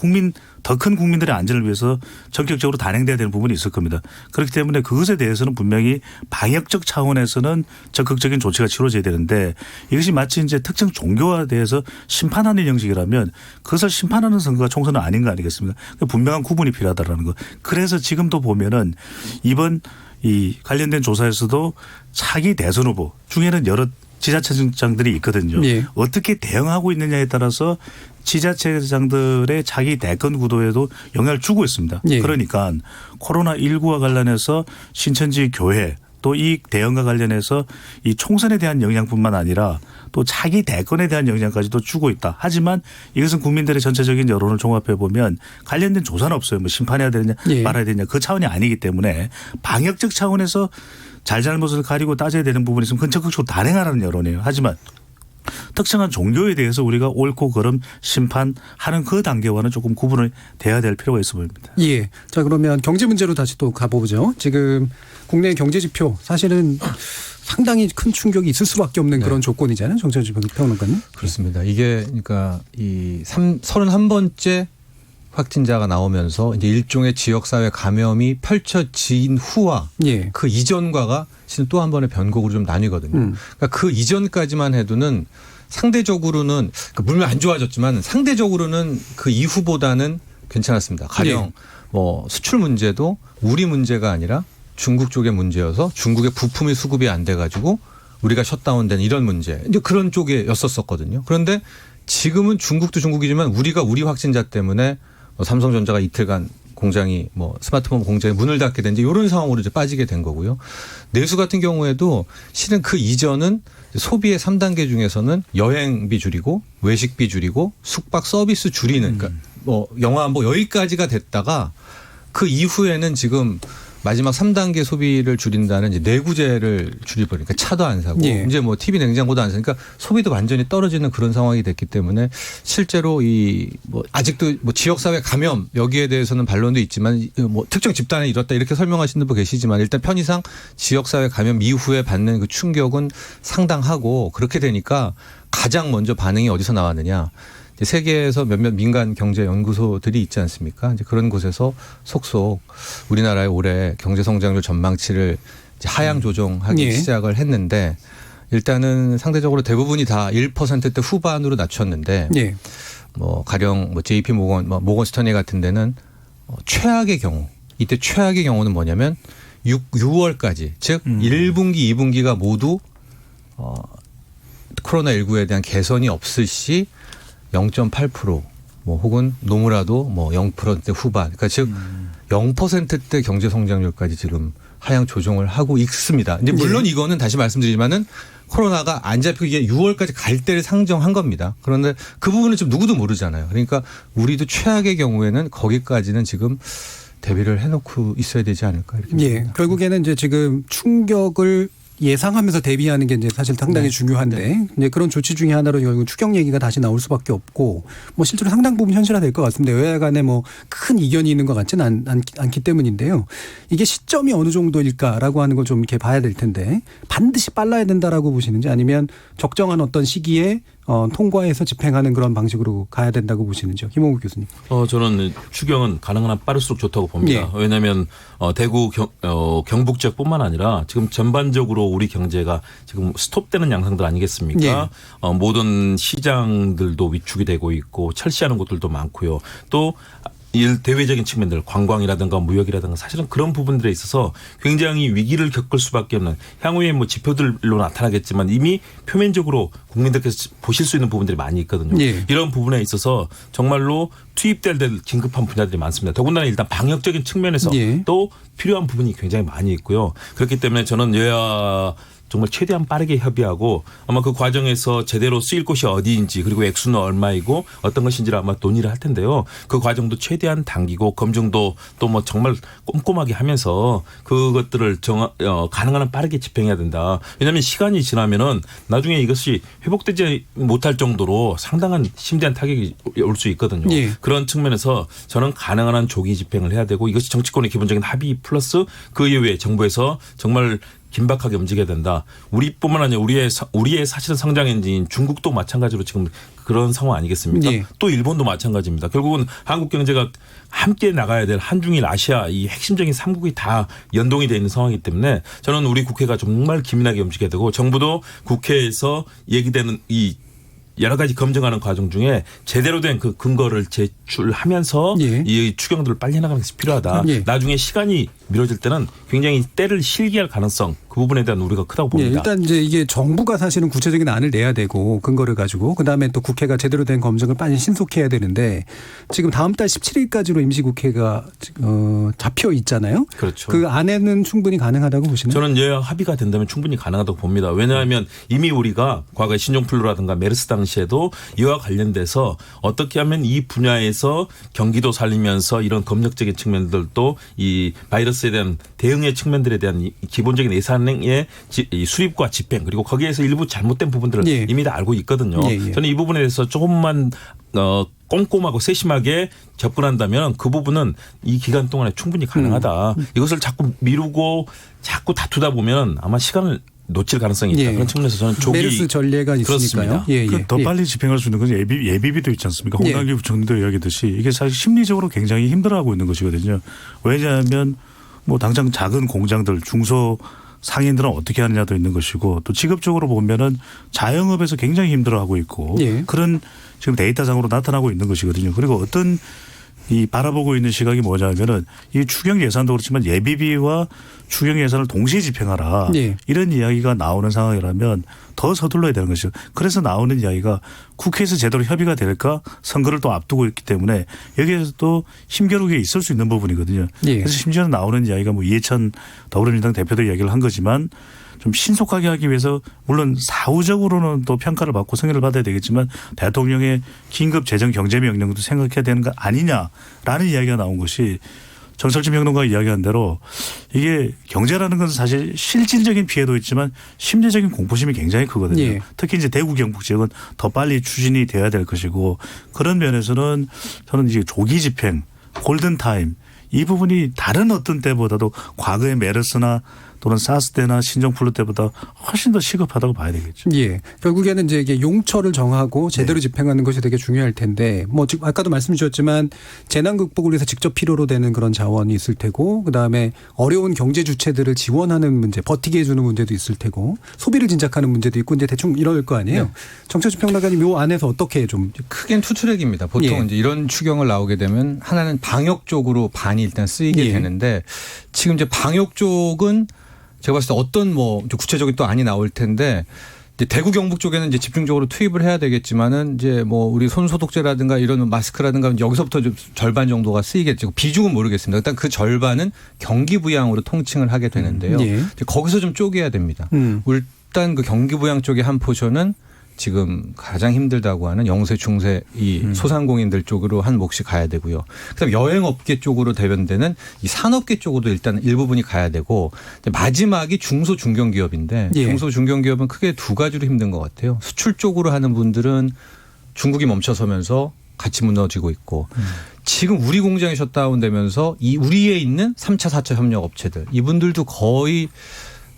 더 큰 국민들의 안전을 위해서 전격적으로 단행돼야 되는 부분이 있을 겁니다. 그렇기 때문에 그것에 대해서는 분명히 방역적 차원에서는 적극적인 조치가 치러져야 되는데 이것이 마치 이제 특정 종교에 대해서 심판하는 형식이라면 그것을 심판하는 선거가 총선은 아닌 거 아니겠습니까? 분명한 구분이 필요하다라는 거. 그래서 지금도 보면은 이번 이 관련된 조사에서도 차기 대선 후보 중에는 여러 지자체장들이 있거든요. 예. 어떻게 대응하고 있느냐에 따라서 지자체장들의 자기 대권 구도에도 영향을 주고 있습니다. 예. 그러니까 코로나19와 관련해서 신천지 교회 또 이 대응과 관련해서 이 총선에 대한 영향뿐만 아니라 또 자기 대권에 대한 영향까지도 주고 있다. 하지만 이것은 국민들의 전체적인 여론을 종합해 보면 관련된 조사는 없어요. 뭐 심판해야 되느냐 예. 말아야 되느냐 그 차원이 아니기 때문에 방역적 차원에서 잘잘못을 가리고 따져야 되는 부분이 있으면 그건 적극적으로 단행하라는 여론이에요. 하지만 특정한 종교에 대해서 우리가 옳고 그름 심판하는 그 단계와는 조금 구분을 돼야 될 필요가 있어 보입니다. 예. 자, 그러면 경제 문제로 다시 또 가보죠. 지금 국내 경제 지표 사실은 상당히 큰 충격이 있을 수밖에 없는 그런 조건이잖아요. 정철주 평론가님. 그렇습니다. 이게 그러니까 이 31번째 확진자가 나오면서 이제 일종의 지역사회 감염이 펼쳐진 후와 예. 그 이전과가 실은 또 한 번의 변곡으로 좀 나뉘거든요. 그러니까 그 이전까지만 해도는 상대적으로는 물론 안 좋아졌지만 상대적으로는 그 이후보다는 괜찮았습니다. 가령 뭐 수출 문제도 우리 문제가 아니라 중국 쪽의 문제여서 중국의 부품이 수급이 안 돼가지고 우리가 셧다운된 이런 문제 이제 그런 쪽이었었거든요. 그런데 지금은 중국도 중국이지만 우리가 우리 확진자 때문에 삼성전자가 이틀간 공장이 뭐 스마트폰 공장에 문을 닫게 된 이런 상황으로 이제 빠지게 된 거고요. 내수 같은 경우에도 실은 그 이전은 소비의 3단계 중에서는 여행비 줄이고 외식비 줄이고 숙박 서비스 줄이는 그러니까 뭐 영화 뭐 여기까지가 됐다가 그 이후에는 지금 마지막 3단계 소비를 줄인다는 이제 내구재를 줄여버리니까 차도 안 사고 예. 이제 뭐 TV 냉장고도 안 사니까 소비도 완전히 떨어지는 그런 상황이 됐기 때문에 실제로 이 뭐 아직도 뭐 지역사회 감염 여기에 대해서는 반론도 있지만 뭐 특정 집단에 이렇다 이렇게 설명하시는 분 계시지만 일단 편의상 지역사회 감염 이후에 받는 그 충격은 상당하고 그렇게 되니까 가장 먼저 반응이 어디서 나왔느냐. 세계에서 몇몇 민간 경제 연구소들이 있지 않습니까? 이제 그런 곳에서 속속 우리나라의 올해 경제 성장률 전망치를 이제 하향 조정하기 시작을 했는데 일단은 상대적으로 대부분이 다 1%대 후반으로 낮췄는데 뭐 가령 뭐 JP 모건, 모건 스터니 같은 데는 최악의 경우 이때 최악의 경우는 뭐냐면 6월까지 즉 1분기, 2분기가 모두 코로나19에 대한 개선이 없을 시 0.8% 뭐 혹은 노무라도 뭐 0% 후반 그러니까 즉 0%대 경제 성장률까지 지금 하향 조정을 하고 있습니다. 이제 물론 이거는 다시 말씀드리지만은 코로나가 안 잡히고 이게 6월까지 갈 때를 상정한 겁니다. 그런데 그 부분은 지금 누구도 모르잖아요. 그러니까 우리도 최악의 경우에는 거기까지는 지금 대비를 해놓고 있어야 되지 않을까 이렇게. 예. 결국에는 이제 지금 충격을 예상하면서 대비하는 게 이제 사실 상당히 중요한데 이제 그런 조치 중에 하나로 결국 추경 얘기가 다시 나올 수밖에 없고 뭐 실제로 상당 부분 현실화될 것 같습니다. 여야 간에 뭐 큰 이견이 있는 것 같지는 않기 때문인데요. 이게 시점이 어느 정도일까라고 하는 걸 좀 이렇게 봐야 될 텐데 반드시 빨라야 된다라고 보시는지 아니면 적정한 어떤 시기에 통과해서 집행하는 그런 방식으로 가야 된다고 보시는지요. 김홍국 교수님. 저는 추경은 가능한 한 빠를수록 좋다고 봅니다. 왜냐하면 대구 경북 지역뿐만 아니라 지금 전반적으로 우리 경제가 지금 스톱되는 양상들 아니겠습니까? 모든 시장들도 위축이 되고 있고 철시하는 곳들도 많고요. 또 대외적인 측면들 관광이라든가 무역이라든가 사실은 그런 부분들에 있어서 굉장히 위기를 겪을 수밖에 없는 향후에 뭐 지표들로 나타나겠지만 이미 표면적으로 국민들께서 보실 수 있는 부분들이 많이 있거든요. 예. 이런 부분에 있어서 정말로 투입될 긴급한 분야들이 많습니다. 더군다나 일단 방역적인 측면에서 예. 또 필요한 부분이 굉장히 많이 있고요. 그렇기 때문에 저는 여야 정말 최대한 빠르게 협의하고 아마 그 과정에서 제대로 쓰일 곳이 어디인지 그리고 액수는 얼마이고 어떤 것인지를 아마 논의를 할 텐데요. 그 과정도 최대한 당기고 검증도 또 뭐 정말 꼼꼼하게 하면서 그것들을 가능한 한 빠르게 집행해야 된다. 왜냐하면 시간이 지나면은 나중에 이것이 회복되지 못할 정도로 상당한 심대한 타격이 올 수 있거든요. 예. 그런 측면에서 저는 가능한 한 조기 집행을 해야 되고 이것이 정치권의 기본적인 합의 플러스 그 이후에 정부에서 정말 긴박하게 움직여야 된다. 우리뿐만 아니라 우리의 사실은 성장 엔진인 중국도 마찬가지로 지금 그런 상황 아니겠습니까? 예. 또 일본도 마찬가지입니다. 결국은 한국 경제가 함께 나가야 될 한중일 아시아 이 핵심적인 3국이 다 연동이 되어 있는 상황이기 때문에 저는 우리 국회가 정말 기민하게 움직여야 되고 정부도 국회에서 얘기되는 이 여러 가지 검증하는 과정 중에 제대로 된 그 근거를 제출하면서 예. 이 추경들을 빨리 해나가는 것이 필요하다. 예. 나중에 시간이 미뤄질 때는 굉장히 때를 실기할 가능성 그 부분에 대한 우려가 크다고 봅니다. 예, 일단 이제 이게 정부가 사실은 구체적인 안을 내야 되고 근거를 가지고 그다음에 또 국회가 제대로 된 검증을 빨리 신속해야 되는데 지금 다음 달 17일까지로 임시국회가 잡혀 있잖아요. 그렇죠. 그 안에는 충분히 가능하다고 보시나요? 저는 여야 합의가 된다면 충분히 가능하다고 봅니다. 왜냐하면 이미 우리가 과거에 신종플루라든가 메르스 당시에도 이와 관련돼서 어떻게 하면 이 분야에서 경기도 살리면서 이런 검역적인 측면들도 이 바이러스에 대한 대응의 측면들에 대한 이 기본적인 예산의 수립과 집행 그리고 거기에서 일부 잘못된 부분들을 예. 이미 다 알고 있거든요. 예, 예. 저는 이 부분에 대해서 조금만 꼼꼼하고 세심하게 접근한다면 그 부분은 이 기간 동안에 충분히 가능하다. 이것을 자꾸 미루고 자꾸 다투다 보면 아마 시간을 놓칠 가능성이 있다. 예. 그런 측면에서 저는 조기 메르스 전례가 있으니까요. 그렇습니다. 예, 예. 더 빨리 집행할 수 있는 건 예비비도 있지 않습니까? 예. 홍남기 부총리도 이야기했듯이 이게 사실 심리적으로 굉장히 힘들어하고 있는 것이거든요. 왜냐하면 뭐 당장 작은 공장들 중소 상인들은 어떻게 하느냐도 있는 것이고 또 직업적으로 보면은 자영업에서 굉장히 힘들어하고 있고 예. 그런 지금 데이터상으로 나타나고 있는 것이거든요. 그리고 어떤 이 바라보고 있는 시각이 뭐냐면은 이 추경 예산도 그렇지만 예비비와 추경 예산을 동시에 집행하라. 예. 이런 이야기가 나오는 상황이라면 더 서둘러야 되는 것이죠. 그래서 나오는 이야기가 국회에서 제대로 협의가 될까 선거를 또 앞두고 있기 때문에 여기에서 또 힘겨루기에 있을 수 있는 부분이거든요. 예. 그래서 심지어는 나오는 이야기가 뭐 이해찬 더불어민주당 대표도 이야기를 한 거지만 좀 신속하게 하기 위해서 물론 사후적으로는 또 평가를 받고 승인을 받아야 되겠지만 대통령의 긴급 재정 경제 명령도 생각해야 되는 거 아니냐라는 이야기가 나온 것이 정철진 평론가가 이야기한 대로 이게 경제라는 건 사실 실질적인 피해도 있지만 심리적인 공포심이 굉장히 크거든요. 예. 특히 이제 대구 경북 지역은 더 빨리 추진이 돼야 될 것이고 그런 면에서는 저는 이제 조기 집행, 골든타임 이 부분이 다른 어떤 때보다도 과거의 메르스나 또는 사스 때나 신종플루 때보다 훨씬 더 시급하다고 봐야 되겠죠. 예. 결국에는 이제 이게 용처를 정하고 제대로 집행하는 것이 되게 중요할 텐데 뭐 지금 아까도 말씀 주셨지만 재난 극복을 위해서 직접 필요로 되는 그런 자원이 있을 테고 그다음에 어려운 경제 주체들을 지원하는 문제, 버티게 해주는 문제도 있을 테고 소비를 진작하는 문제도 있고 이제 대충 이럴 거 아니에요. 네. 정철진 평론가님 이 안에서 어떻게 좀 크게는 투트랙입니다. 보통 예. 이제 이런 추경을 나오게 되면 하나는 방역 쪽으로 반이 일단 쓰이게 예. 되는데 지금 이제 방역 쪽은 제가 봤을 때 어떤 뭐 구체적인 또 안이 나올 텐데 이제 대구 경북 쪽에는 이제 집중적으로 투입을 해야 되겠지만은 이제 뭐 우리 손소독제라든가 이런 마스크라든가 여기서부터 좀 절반 정도가 쓰이겠죠. 비중은 모르겠습니다. 일단 그 절반은 경기 부양으로 통칭을 하게 되는데요. 예. 이제 거기서 좀 쪼개야 됩니다. 일단 그 경기 부양 쪽의 한 포션은 지금 가장 힘들다고 하는 영세 중세 이 소상공인들 쪽으로 한 몫이 가야 되고요. 그다음 여행업계 쪽으로 대변되는 이 산업계 쪽으로도 일단 일부분이 가야 되고 마지막이 중소 중견기업인데 예. 중소 중견기업은 크게 두 가지로 힘든 것 같아요. 수출 쪽으로 하는 분들은 중국이 멈춰서면서 같이 무너지고 있고 지금 우리 공장이 셧다운되면서 이 우리에 있는 3차 4차 협력 업체들 이분들도 거의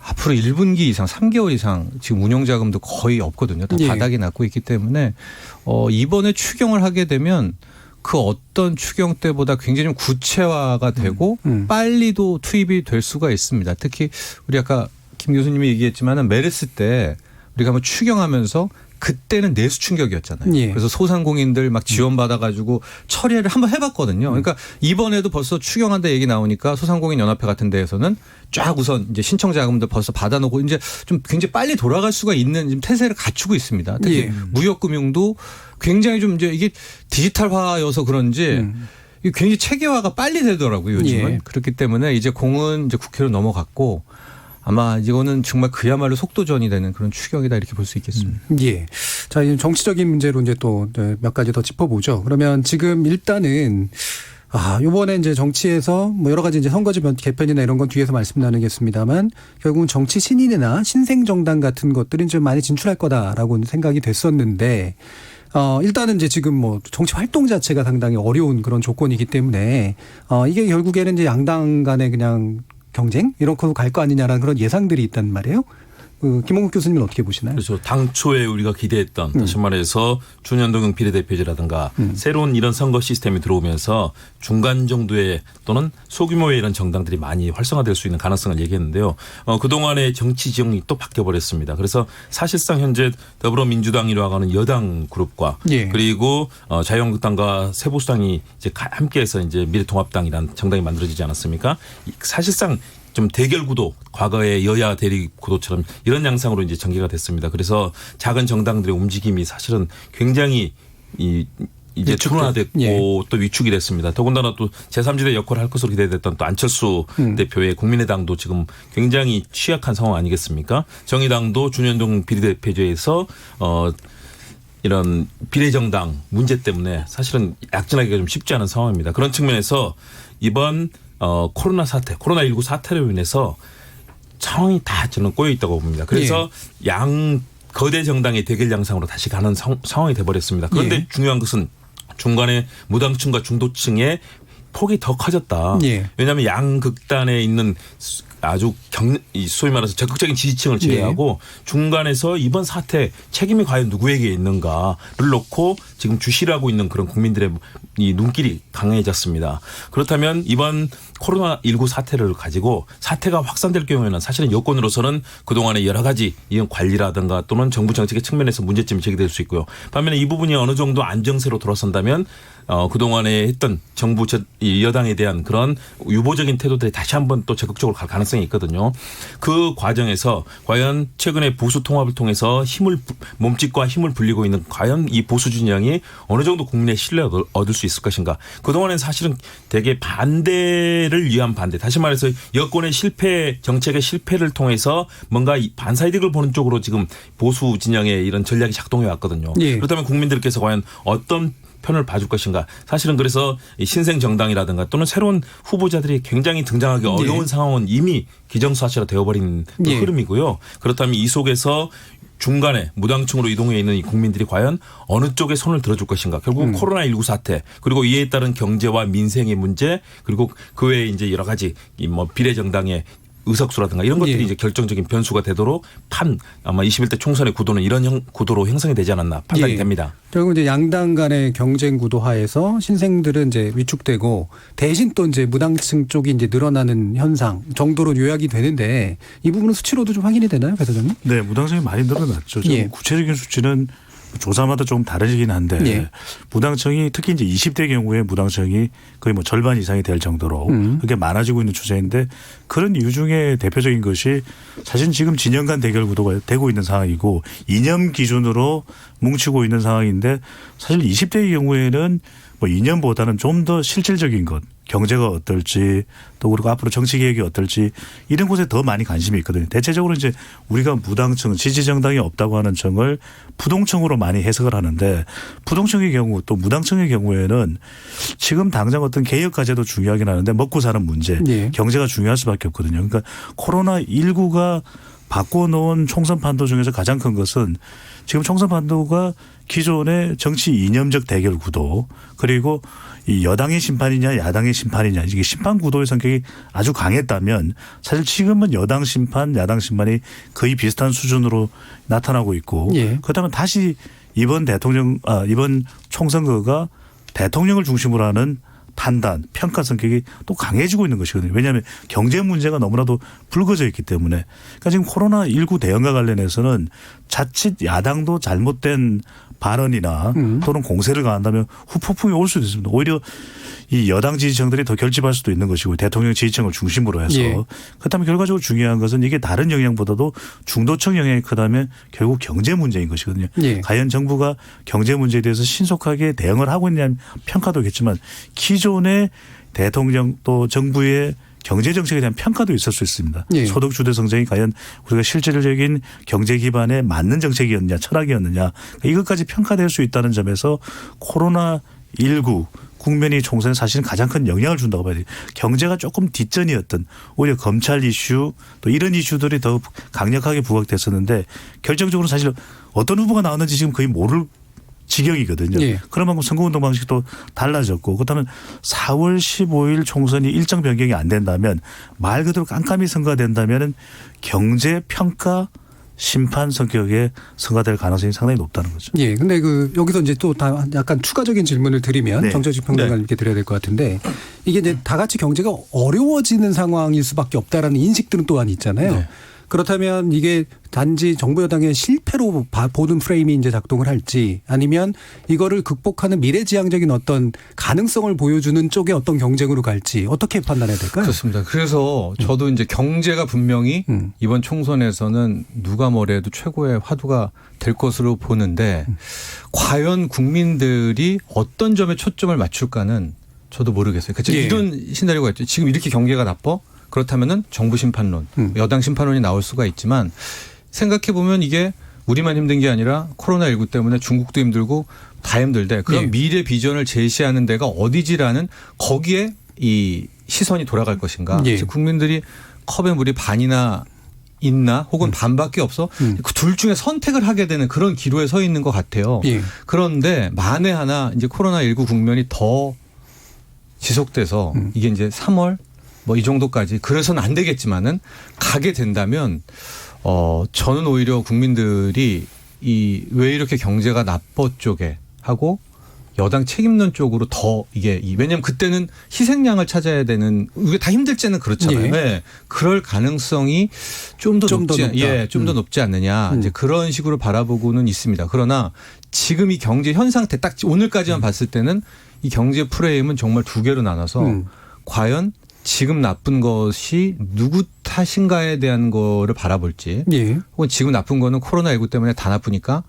앞으로 1분기 이상 3개월 이상 지금 운영자금도 거의 없거든요. 다 예. 바닥이 났고 있기 때문에 이번에 추경을 하게 되면 그 어떤 추경 때보다 굉장히 좀 구체화가 되고 빨리도 투입이 될 수가 있습니다. 특히 우리 아까 김 교수님이 얘기했지만은 메르스 때 우리가 한번 추경하면서 그때는 내수 충격이었잖아요. 예. 그래서 소상공인들 막 지원받아가지고 처리를 한번 해봤거든요. 그러니까 이번에도 벌써 추경한다 얘기 나오니까 소상공인 연합회 같은 데에서는 쫙 우선 이제 신청 자금들 벌써 받아놓고 이제 좀 굉장히 빨리 돌아갈 수가 있는 지금 태세를 갖추고 있습니다. 특히 예. 무역금융도 굉장히 좀 이제 이게 디지털화여서 그런지 이게 굉장히 체계화가 빨리 되더라고요. 요즘은. 예. 그렇기 때문에 이제 공은 이제 국회로 넘어갔고 아마 이거는 정말 그야말로 속도전이 되는 그런 추격이다 이렇게 볼 수 있겠습니다. 예. 자, 이 정치적인 문제로 이제 또 몇 가지 더 짚어보죠. 그러면 지금 일단은 요번에 이제 정치에서 뭐 여러 가지 이제 선거제 개편이나 이런 건 뒤에서 말씀 나누겠습니다만 결국은 정치 신인이나 신생정당 같은 것들은 좀 많이 진출할 거다라고 생각이 됐었는데 일단은 이제 지금 뭐 정치 활동 자체가 상당히 어려운 그런 조건이기 때문에 이게 결국에는 이제 양당 간의 그냥 경쟁 이런 걸로 갈 거 아니냐라는 그런 예상들이 있단 말이에요. 김홍국 교수님은 어떻게 보시나요? 그렇죠. 당초에 우리가 기대했던 다시 말해서 준연동형 비례대표제라든가 새로운 이런 선거 시스템이 들어오면서 중간 정도의 또는 소규모의 이런 정당들이 많이 활성화될 수 있는 가능성을 얘기했는데요. 그동안의 정치 지형이 또 바뀌어버렸습니다. 그래서 사실상 현재 더불어민주당이라고 하는 여당 그룹과 예. 그리고 자유한국당과 새보수당이 이제 함께해서 이제 미래통합당이라는 정당이 만들어지지 않았습니까? 사실상 좀 대결 구도, 과거의 여야 대립 구도처럼 이런 양상으로 이제 전개가 됐습니다. 그래서 작은 정당들의 움직임이 사실은 굉장히 이제 둔화됐고 예. 또 위축이 됐습니다. 더군다나 또 제3지대 역할을 할 것으로 기대됐던 또 안철수 대표의 국민의당도 지금 굉장히 취약한 상황 아니겠습니까? 정의당도 준연동 비례대표제에서 이런 비례정당 문제 때문에 사실은 약진하기가 좀 쉽지 않은 상황입니다. 그런 측면에서 이번 코로나19 사태로 인해서 상황이 다 저는 꼬여 있다고 봅니다. 그래서 양 거대 정당의 대결 양상으로 다시 가는 상황이 돼버렸습니다. 그런데 중요한 것은 중간에 무당층과 중도층의 폭이 더 커졌다. 왜냐하면 양극단에 있는 아주 소위 말해서 적극적인 지지층을 제외하고 중간에서 이번 사태 책임이 과연 누구에게 있는가를 놓고 지금 주시하고 있는 그런 국민들의 이 눈길이 강해졌습니다. 그렇다면 이번 코로나19 사태를 가지고 사태가 확산될 경우에는 사실은 여권으로서는 그동안의 여러 가지 이런 관리라든가 또는 정부 정책의 측면에서 문제점이 제기될 수 있고요. 반면에 이 부분이 어느 정도 안정세로 돌아선다면 그동안에 했던 정부 여당에 대한 그런 유보적인 태도들이 다시 한번 또 적극적으로 갈 가능성이 있거든요. 그 과정에서 과연 최근에 보수 통합을 통해서 몸집과 힘을 불리고 있는 과연 이 보수 진영이 어느 정도 국민의 신뢰를 얻을 수 있을 것인가. 그동안엔 사실은 되게 반대를 위한 반대. 다시 말해서 여권의 실패, 정책의 실패를 통해서 뭔가 반사이득을 보는 쪽으로 지금 보수 진영의 이런 전략이 작동해 왔거든요. 그렇다면 국민들께서 과연 어떤 편을 봐줄 것인가. 사실은 그래서 신생 정당이라든가 또는 새로운 후보자들이 굉장히 등장하기 어려운 상황은 이미 기정사실화 되어버린 그 흐름이고요. 그렇다면 이 속에서 중간에 무당층으로 이동해 있는 이 국민들이 과연 어느 쪽에 손을 들어줄 것인가. 결국 코로나19 사태 그리고 이에 따른 경제와 민생의 문제 그리고 그 외에 이제 여러 가지 뭐 비례정당의 의석수라든가 이런 것들이 이제 결정적인 변수가 되도록 아마 21대 총선의 구도는 이런 구도로 형성이 되지 않았나 판단이 됩니다. 결국 이제 양당 간의 경쟁 구도 하에서 신생들은 이제 위축되고 대신 또 이제 무당층 쪽이 이제 늘어나는 현상 정도로 요약이 되는데 이 부분은 수치로도 좀 확인이 되나요, 배 소장님? 네, 무당층이 많이 늘어났죠. 구체적인 수치는 조사마다 조금 다르긴 한데 무당층이 특히 이제 20대 경우에 무당층이 거의 뭐 절반 이상이 될 정도로 그게 많아지고 있는 추세인데 그런 이유 중에 대표적인 것이 사실 지금 진영 간 대결 구도가 되고 있는 상황이고 이념 기준으로 뭉치고 있는 상황인데 사실 20대의 경우에는 뭐 이념보다는 좀 더 실질적인 것 경제가 어떨지 또 그리고 앞으로 정치 계획이 어떨지 이런 곳에 더 많이 관심이 있거든요. 대체적으로 이제 우리가 무당층 지지정당이 없다고 하는 층을 부동층으로 많이 해석을 하는데 부동층의 경우 또 무당층의 경우에는 지금 당장 어떤 개혁 과제도 중요하긴 하는데 먹고 사는 문제 경제가 중요할 수밖에 없거든요. 그러니까 코로나19가 바꿔놓은 총선 판도 중에서 가장 큰 것은 지금 총선 판도가 기존의 정치 이념적 대결 구도 그리고 이 여당의 심판이냐 야당의 심판이냐 이게 심판 구도의 성격이 아주 강했다면 사실 지금은 여당 심판 야당 심판이 거의 비슷한 수준으로 나타나고 있고 그렇다면 다시 이번 총선거가 대통령을 중심으로 하는 판단, 평가 성격이 또 강해지고 있는 것이거든요. 왜냐하면 경제 문제가 너무나도 불거져 있기 때문에. 그러니까 지금 코로나19 대응과 관련해서는 자칫 야당도 잘못된 발언이나 또는 공세를 가한다면 후폭풍이 올 수도 있습니다. 오히려 이 여당 지지층들이 더 결집할 수도 있는 것이고 대통령 지지층을 중심으로 해서 예. 그렇다면 결과적으로 중요한 것은 이게 다른 영향보다도 중도층 영향이 크다면 결국 경제 문제인 것이거든요. 예. 과연 정부가 경제 문제에 대해서 신속하게 대응을 하고 있냐는 평가도겠지만 기존의 대통령 또 정부의 경제 정책에 대한 평가도 있을 수 있습니다. 예. 소득 주도 성장이 과연 우리가 실질적인 경제 기반에 맞는 정책이었느냐 철학이었느냐 이것까지 평가될 수 있다는 점에서 코로나19 국면이 총선에 사실은 가장 큰 영향을 준다고 봐야 돼요. 경제가 조금 뒷전이었던 오히려 검찰 이슈 또 이런 이슈들이 더 강력하게 부각됐었는데 결정적으로 사실 어떤 후보가 나왔는지 지금 거의 모를 지경이거든요. 예. 그런 만큼 선거운동 방식도 달라졌고 그렇다면 4월 15일 총선이 일정 변경이 안 된다면 말 그대로 깜깜이 선거가 된다면 경제 평가 심판 성격의 선거가 될 가능성이 상당히 높다는 거죠. 예. 근데 여기서 이제 또 다 약간 추가적인 질문을 드리면 네. 정철식 평론가님께 드려야 될 것 같은데 이게 이제 다 같이 경제가 어려워지는 상황일 수밖에 없다라는 인식들은 또한 있잖아요. 네. 그렇다면 이게 단지 정부 여당의 실패로 보는 프레임이 이제 작동을 할지 아니면 이거를 극복하는 미래지향적인 어떤 가능성을 보여주는 쪽의 어떤 경쟁으로 갈지 어떻게 판단해야 될까요? 그렇습니다. 그래서 저도 이제 경제가 분명히 이번 총선에서는 누가 뭐래도 최고의 화두가 될 것으로 보는데 과연 국민들이 어떤 점에 초점을 맞출까는 저도 모르겠어요. 그러니까 예. 이런 시나리오가 있죠. 지금 이렇게 경제가 나빠? 그렇다면은 정부 심판론, 여당 심판론이 나올 수가 있지만 생각해 보면 이게 우리만 힘든 게 아니라 코로나19 때문에 중국도 힘들고 다 힘들대. 그런 예. 미래 비전을 제시하는 데가 어디지라는 거기에 이 시선이 돌아갈 것인가. 예. 즉 국민들이 컵에 물이 반이나 있나 혹은 반밖에 없어 그 둘 중에 선택을 하게 되는 그런 기로에 서 있는 것 같아요. 예. 그런데 만에 하나 이제 코로나19 국면이 더 지속돼서 이게 이제 3월 뭐 이 정도까지 그래서는 안 되겠지만은 가게 된다면 저는 오히려 국민들이 이 왜 이렇게 경제가 나빠 쪽에 하고 여당 책임론 쪽으로 더 이게 왜냐하면 그때는 희생양을 찾아야 되는 이게 다 힘들지는 그렇잖아요. 예. 네. 그럴 가능성이 좀 더 높지 않느냐 이제 그런 식으로 바라보고는 있습니다. 그러나 지금 이 경제 현 상태 딱 오늘까지만 봤을 때는 이 경제 프레임은 정말 두 개로 나눠서 과연 지금 나쁜 것이 누구 탓인가에 대한 거를 바라볼지 예. 혹은 지금 나쁜 거는 코로나19 때문에 다 나쁘니까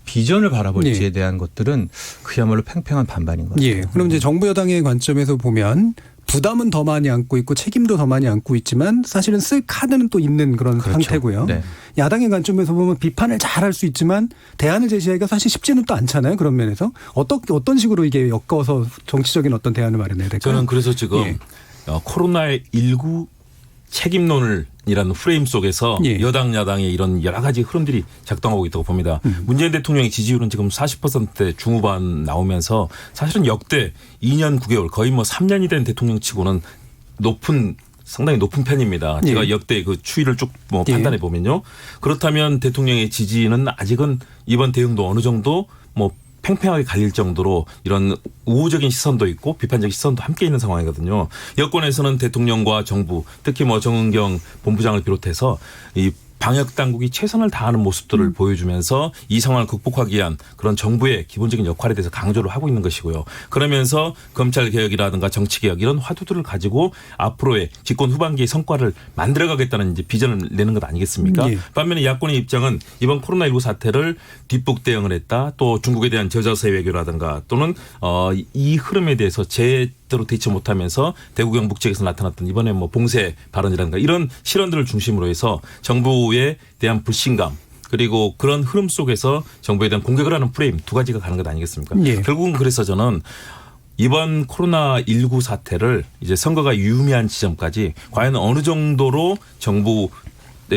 비전을 바라볼지에 예. 대한 것들은 그야말로 팽팽한 반반인 것 같아요. 예. 그럼 이제 정부 여당의 관점에서 보면 부담은 더 많이 안고 있고 책임도 더 많이 안고 있지만 사실은 쓸 카드는 또 있는 그런 그렇죠. 상태고요. 네. 야당의 관점에서 보면 비판을 잘 할 수 있지만 대안을 제시하기가 사실 쉽지는 또 않잖아요. 그런 면에서 어떤 식으로 이게 엮어서 정치적인 어떤 대안을 마련해야 될까요? 저는 그래서 지금 예. 코로나19 책임론이라는 프레임 속에서 예. 여당 야당의 이런 여러 가지 흐름들이 작동하고 있다고 봅니다. 문재인 대통령의 지지율은 지금 40%대 중후반 나오면서 사실은 역대 2년 9개월 거의 뭐 3년이 된 대통령 치고는 상당히 높은 편입니다. 제가 예. 역대 그 추이를 쭉 뭐 예. 판단해 보면요. 그렇다면 대통령의 지지는 아직은 이번 대응도 어느 정도 뭐 팽팽하게 갈릴 정도로 이런 우호적인 시선도 있고 비판적 시선도 함께 있는 상황이거든요. 여권에서는 대통령과 정부 특히 뭐 정은경 본부장을 비롯해서 이 방역 당국이 최선을 다하는 모습들을 보여주면서 이 상황을 극복하기 위한 그런 정부의 기본적인 역할에 대해서 강조를 하고 있는 것이고요. 그러면서 검찰 개혁이라든가 정치 개혁 이런 화두들을 가지고 앞으로의 집권 후반기의 성과를 만들어가겠다는 이제 비전을 내는 것 아니겠습니까? 예. 반면에 야권의 입장은 이번 코로나19 사태를 뒷북 대응을 했다. 또 중국에 대한 저자세 외교라든가 또는 이 흐름에 대해서 제대로 대처 못하면서 대구 경북 지역에서 나타났던 이번에 뭐 봉쇄 발언이라든가 이런 실언들을 중심으로 해서 정부에 대한 불신감 그리고 그런 흐름 속에서 정부에 대한 공격을 하는 프레임 두 가지가 가는 것 아니겠습니까? 예. 결국은 그래서 저는 이번 코로나19 사태를 이제 선거가 유의미한 지점까지 과연 어느 정도로 정부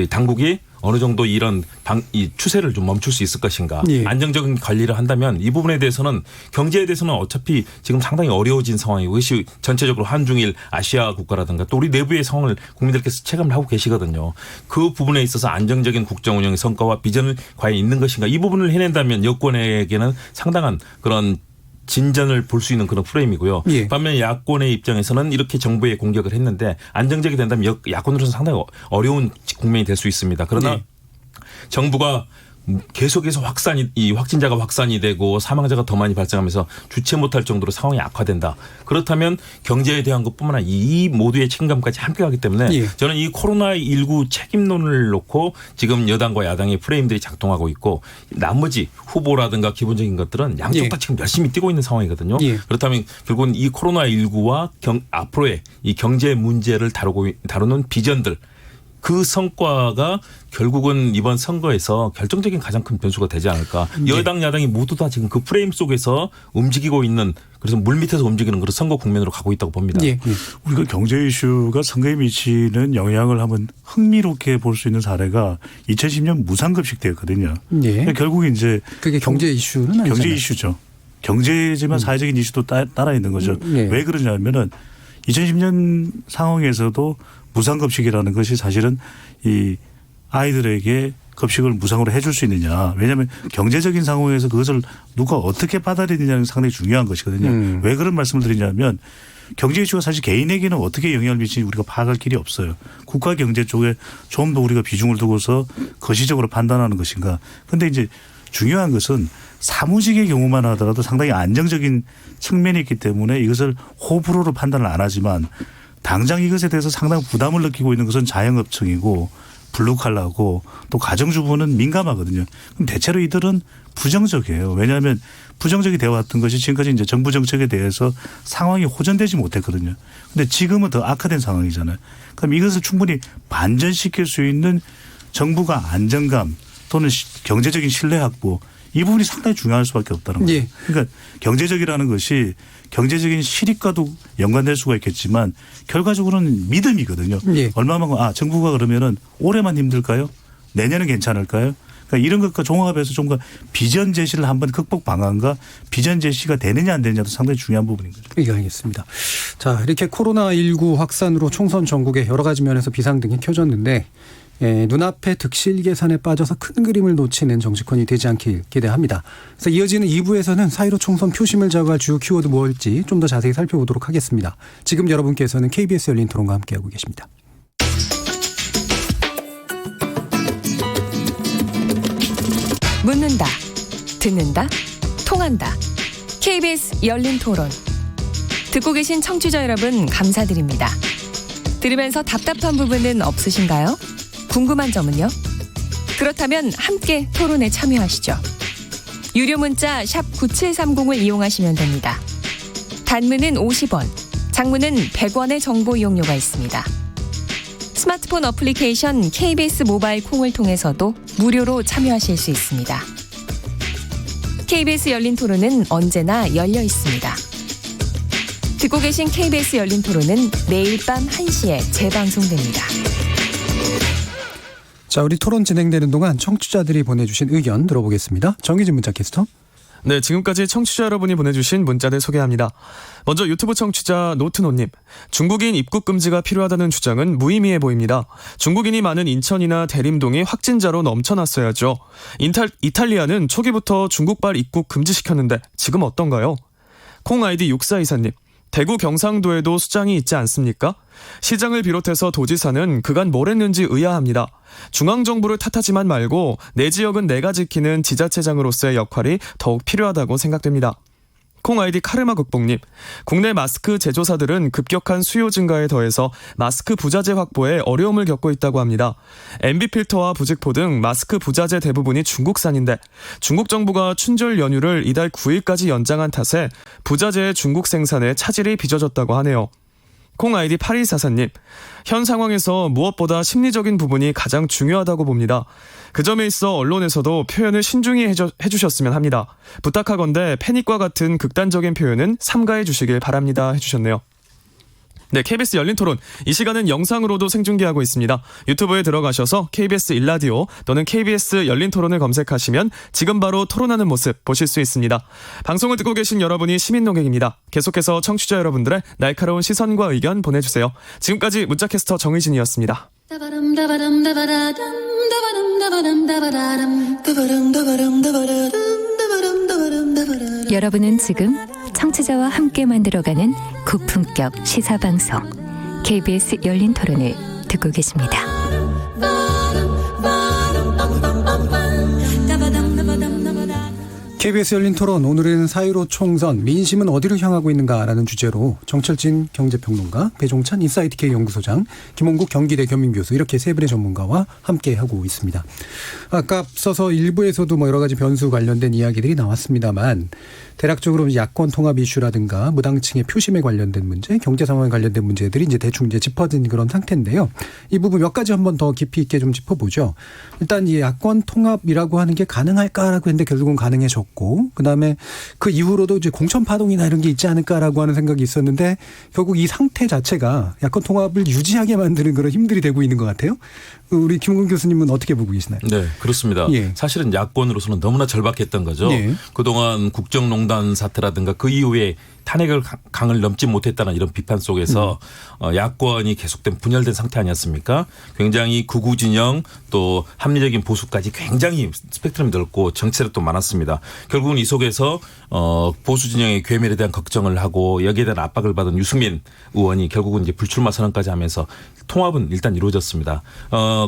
당국이 어느 정도 이런 이 추세를 좀 멈출 수 있을 것인가. 예. 안정적인 관리를 한다면 이 부분에 대해서는 경제에 대해서는 어차피 지금 상당히 어려워진 상황이고 이것이 전체적으로 한중일 아시아 국가라든가 또 우리 내부의 상황을 국민들께서 체감을 하고 계시거든요. 그 부분에 있어서 안정적인 국정 운영의 성과와 비전을 과연 있는 것인가. 이 부분을 해낸다면 여권에게는 상당한 그런 진전을 볼 수 있는 그런 프레임이고요. 예. 반면 야권의 입장에서는 이렇게 정부에 공격을 했는데 안정적이 된다면 야권으로서는 상당히 어려운 국면이 될 수 있습니다. 그러나 네. 정부가 계속해서 확진자가 확산이 되고 사망자가 더 많이 발생하면서 주체 못할 정도로 상황이 악화된다. 그렇다면 경제에 대한 것뿐만 아니라 이 모두의 책임감까지 함께 가기 때문에 예. 저는 이 코로나19 책임론을 놓고 지금 여당과 야당의 프레임들이 작동하고 있고 나머지 후보라든가 기본적인 것들은 양쪽 다 지금 열심히 뛰고 있는 상황이거든요. 예. 그렇다면 결국은 이 코로나19와 앞으로의 이 경제 문제를 다루는 비전들 그 성과가 결국은 이번 선거에서 결정적인 가장 큰 변수가 되지 않을까. 여당 야당이 모두 다 지금 그 프레임 속에서 움직이고 있는 그래서 물밑에서 움직이는 그런 선거 국면으로 가고 있다고 봅니다. 예. 우리가 경제 이슈가 선거에 미치는 영향을 한번 흥미롭게 볼 수 있는 사례가 2010년 무상급식 때였거든요. 예. 결국 이제 그게 경제 이슈는 아니잖아요. 경제 이슈죠. 경제지만 사회적인 이슈도 따라 있는 거죠. 예. 왜 그러냐면은 2010년 상황에서도 무상급식이라는 것이 사실은 이 아이들에게 급식을 무상으로 해줄 수 있느냐. 왜냐하면 경제적인 상황에서 그것을 누가 어떻게 받아들이느냐는 상당히 중요한 것이거든요. 왜 그런 말씀을 드리냐면 경제 이슈가 사실 개인에게는 어떻게 영향을 미치는지 우리가 파악할 길이 없어요. 국가 경제 쪽에 좀 더 우리가 비중을 두고서 거시적으로 판단하는 것인가. 그런데 이제 중요한 것은 사무직의 경우만 하더라도 상당히 안정적인 측면이 있기 때문에 이것을 호불호로 판단을 안 하지만 당장 이것에 대해서 상당히 부담을 느끼고 있는 것은 자영업층이고 블루칼라고 또 가정주부는 민감하거든요. 그럼 대체로 이들은 부정적이에요. 왜냐하면 부정적이 되어 왔던 것이 지금까지 이제 정부 정책에 대해서 상황이 호전되지 못했거든요. 그런데 지금은 더 악화된 상황이잖아요. 그럼 이것을 충분히 반전시킬 수 있는 정부가 안정감 또는 경제적인 신뢰 확보 이 부분이 상당히 중요할 수밖에 없다는 거예요. 예. 그러니까 경제적이라는 것이 경제적인 실익과도 연관될 수가 있겠지만 결과적으로는 믿음이거든요. 예. 얼마만큼 정부가 그러면은 올해만 힘들까요? 내년은 괜찮을까요? 그러니까 이런 것과 종합해서 좀 더 비전 제시를 한번 극복 방안과 비전 제시가 되느냐 안 되느냐도 상당히 중요한 부분인 거죠. 예, 알겠습니다. 자, 이렇게 코로나19 확산으로 총선 전국에 여러 가지 면에서 비상등이 켜졌는데 눈앞에 득실 계산에 빠져서 큰 그림을 놓치는 정치권이 되지 않길 기대합니다. 그래서 이어지는 2부에서는 4.15 총선 표심을 좌우할 주요 키워드 무엇일지 좀 더 자세히 살펴보도록 하겠습니다. 지금 여러분께서는 KBS 열린 토론과 함께하고 계십니다. 묻는다, 듣는다, 통한다. KBS 열린 토론. 듣고 계신 청취자 여러분 감사드립니다. 들으면서 답답한 부분은 없으신가요? 궁금한 점은요? 그렇다면 함께 토론에 참여하시죠. 유료 문자 샵 9730을 이용하시면 됩니다. 단문은 50원, 장문은 100원의 정보 이용료가 있습니다. 스마트폰 어플리케이션 KBS 모바일 콩을 통해서도 무료로 참여하실 수 있습니다. KBS 열린 토론은 언제나 열려 있습니다. 듣고 계신 KBS 열린 토론은 매일 밤 1시에 재방송됩니다. 자, 우리 토론 진행되는 동안 청취자들이 보내주신 의견 들어보겠습니다. 정의진 문자캐스터. 네, 지금까지 청취자 여러분이 보내주신 문자들 소개합니다. 먼저 유튜브 청취자 노트노님. 중국인 입국 금지가 필요하다는 주장은 무의미해 보입니다. 중국인이 많은 인천이나 대림동이 확진자로 넘쳐났어야죠. 이탈리아는 초기부터 중국발 입국 금지시켰는데 지금 어떤가요? 콩 아이디 6424님. 대구 경상도에도 수장이 있지 않습니까? 시장을 비롯해서 도지사는 그간 뭘 했는지 의아합니다. 중앙정부를 탓하지만 말고 내 지역은 내가 지키는 지자체장으로서의 역할이 더욱 필요하다고 생각됩니다. 콩 아이디 카르마 극복님. 국내 마스크 제조사들은 급격한 수요 증가에 더해서 마스크 부자재 확보에 어려움을 겪고 있다고 합니다. MB 필터와 부직포 등 마스크 부자재 대부분이 중국산인데 중국 정부가 춘절 연휴를 이달 9일까지 연장한 탓에 부자재의 중국 생산에 차질이 빚어졌다고 하네요. 콩 아이디 8144님. 현 상황에서 무엇보다 심리적인 부분이 가장 중요하다고 봅니다. 그 점에 있어 언론에서도 표현을 신중히 해주셨으면 합니다. 부탁하건대 패닉과 같은 극단적인 표현은 삼가해 주시길 바랍니다 해주셨네요. 네, KBS 열린 토론. 이 시간은 영상으로도 생중계하고 있습니다. 유튜브에 들어가셔서 KBS 일라디오 또는 KBS 열린 토론을 검색하시면 지금 바로 토론하는 모습 보실 수 있습니다. 방송을 듣고 계신 여러분이 시민 농객입니다. 계속해서 청취자 여러분들의 날카로운 시선과 의견 보내주세요. 지금까지 문자캐스터 정의진이었습니다. 여러분은 지금 청취자와 함께 만들어가는 고품격 시사방송 KBS 열린 토론을 듣고 계십니다. KBS 열린 토론, 오늘은 4.15 총선 민심은 어디로 향하고 있는가라는 주제로 정철진 경제평론가, 배종찬 인사이트K 연구소장, 김홍국 경기대 겸임교수, 이렇게 세 분의 전문가와 함께하고 있습니다. 아까서서 1부에서도 여러 가지 변수 관련된 이야기들이 나왔습니다만, 대략적으로 야권 통합 이슈라든가 무당층의 표심에 관련된 문제, 경제 상황에 관련된 문제들이 대충 짚어진 그런 상태인데요. 이 부분 몇 가지 한번 더 깊이 있게 좀 짚어보죠. 일단 이 야권 통합이라고 하는 게 가능할까라고 했는데 결국은 가능해졌고, 그다음에 그 이후로도 이제 공천 파동이나 이런 게 있지 않을까라고 하는 생각이 있었는데, 결국 이 상태 자체가 야권 통합을 유지하게 만드는 그런 힘들이 되고 있는 것 같아요. 우리 김홍근 교수님은 어떻게 보고 계시나요? 네, 그렇습니다. 예. 사실은 야권으로서는 너무나 절박했던 거죠. 예. 그동안 국정농단 사태라든가 그 이후에 탄핵을 강을 넘지 못했다는 이런 비판 속에서 야권이 계속된 분열된 상태 아니었습니까? 굉장히 극우 진영 또 합리적인 보수까지 굉장히 스펙트럼이 넓고 정치 세력도 많았습니다. 결국은 이 속에서 보수 진영의 괴멸에 대한 걱정을 하고 여기에 대한 압박을 받은 유승민 의원이 결국은 이제 불출마 선언까지 하면서 통합은 일단 이루어졌습니다.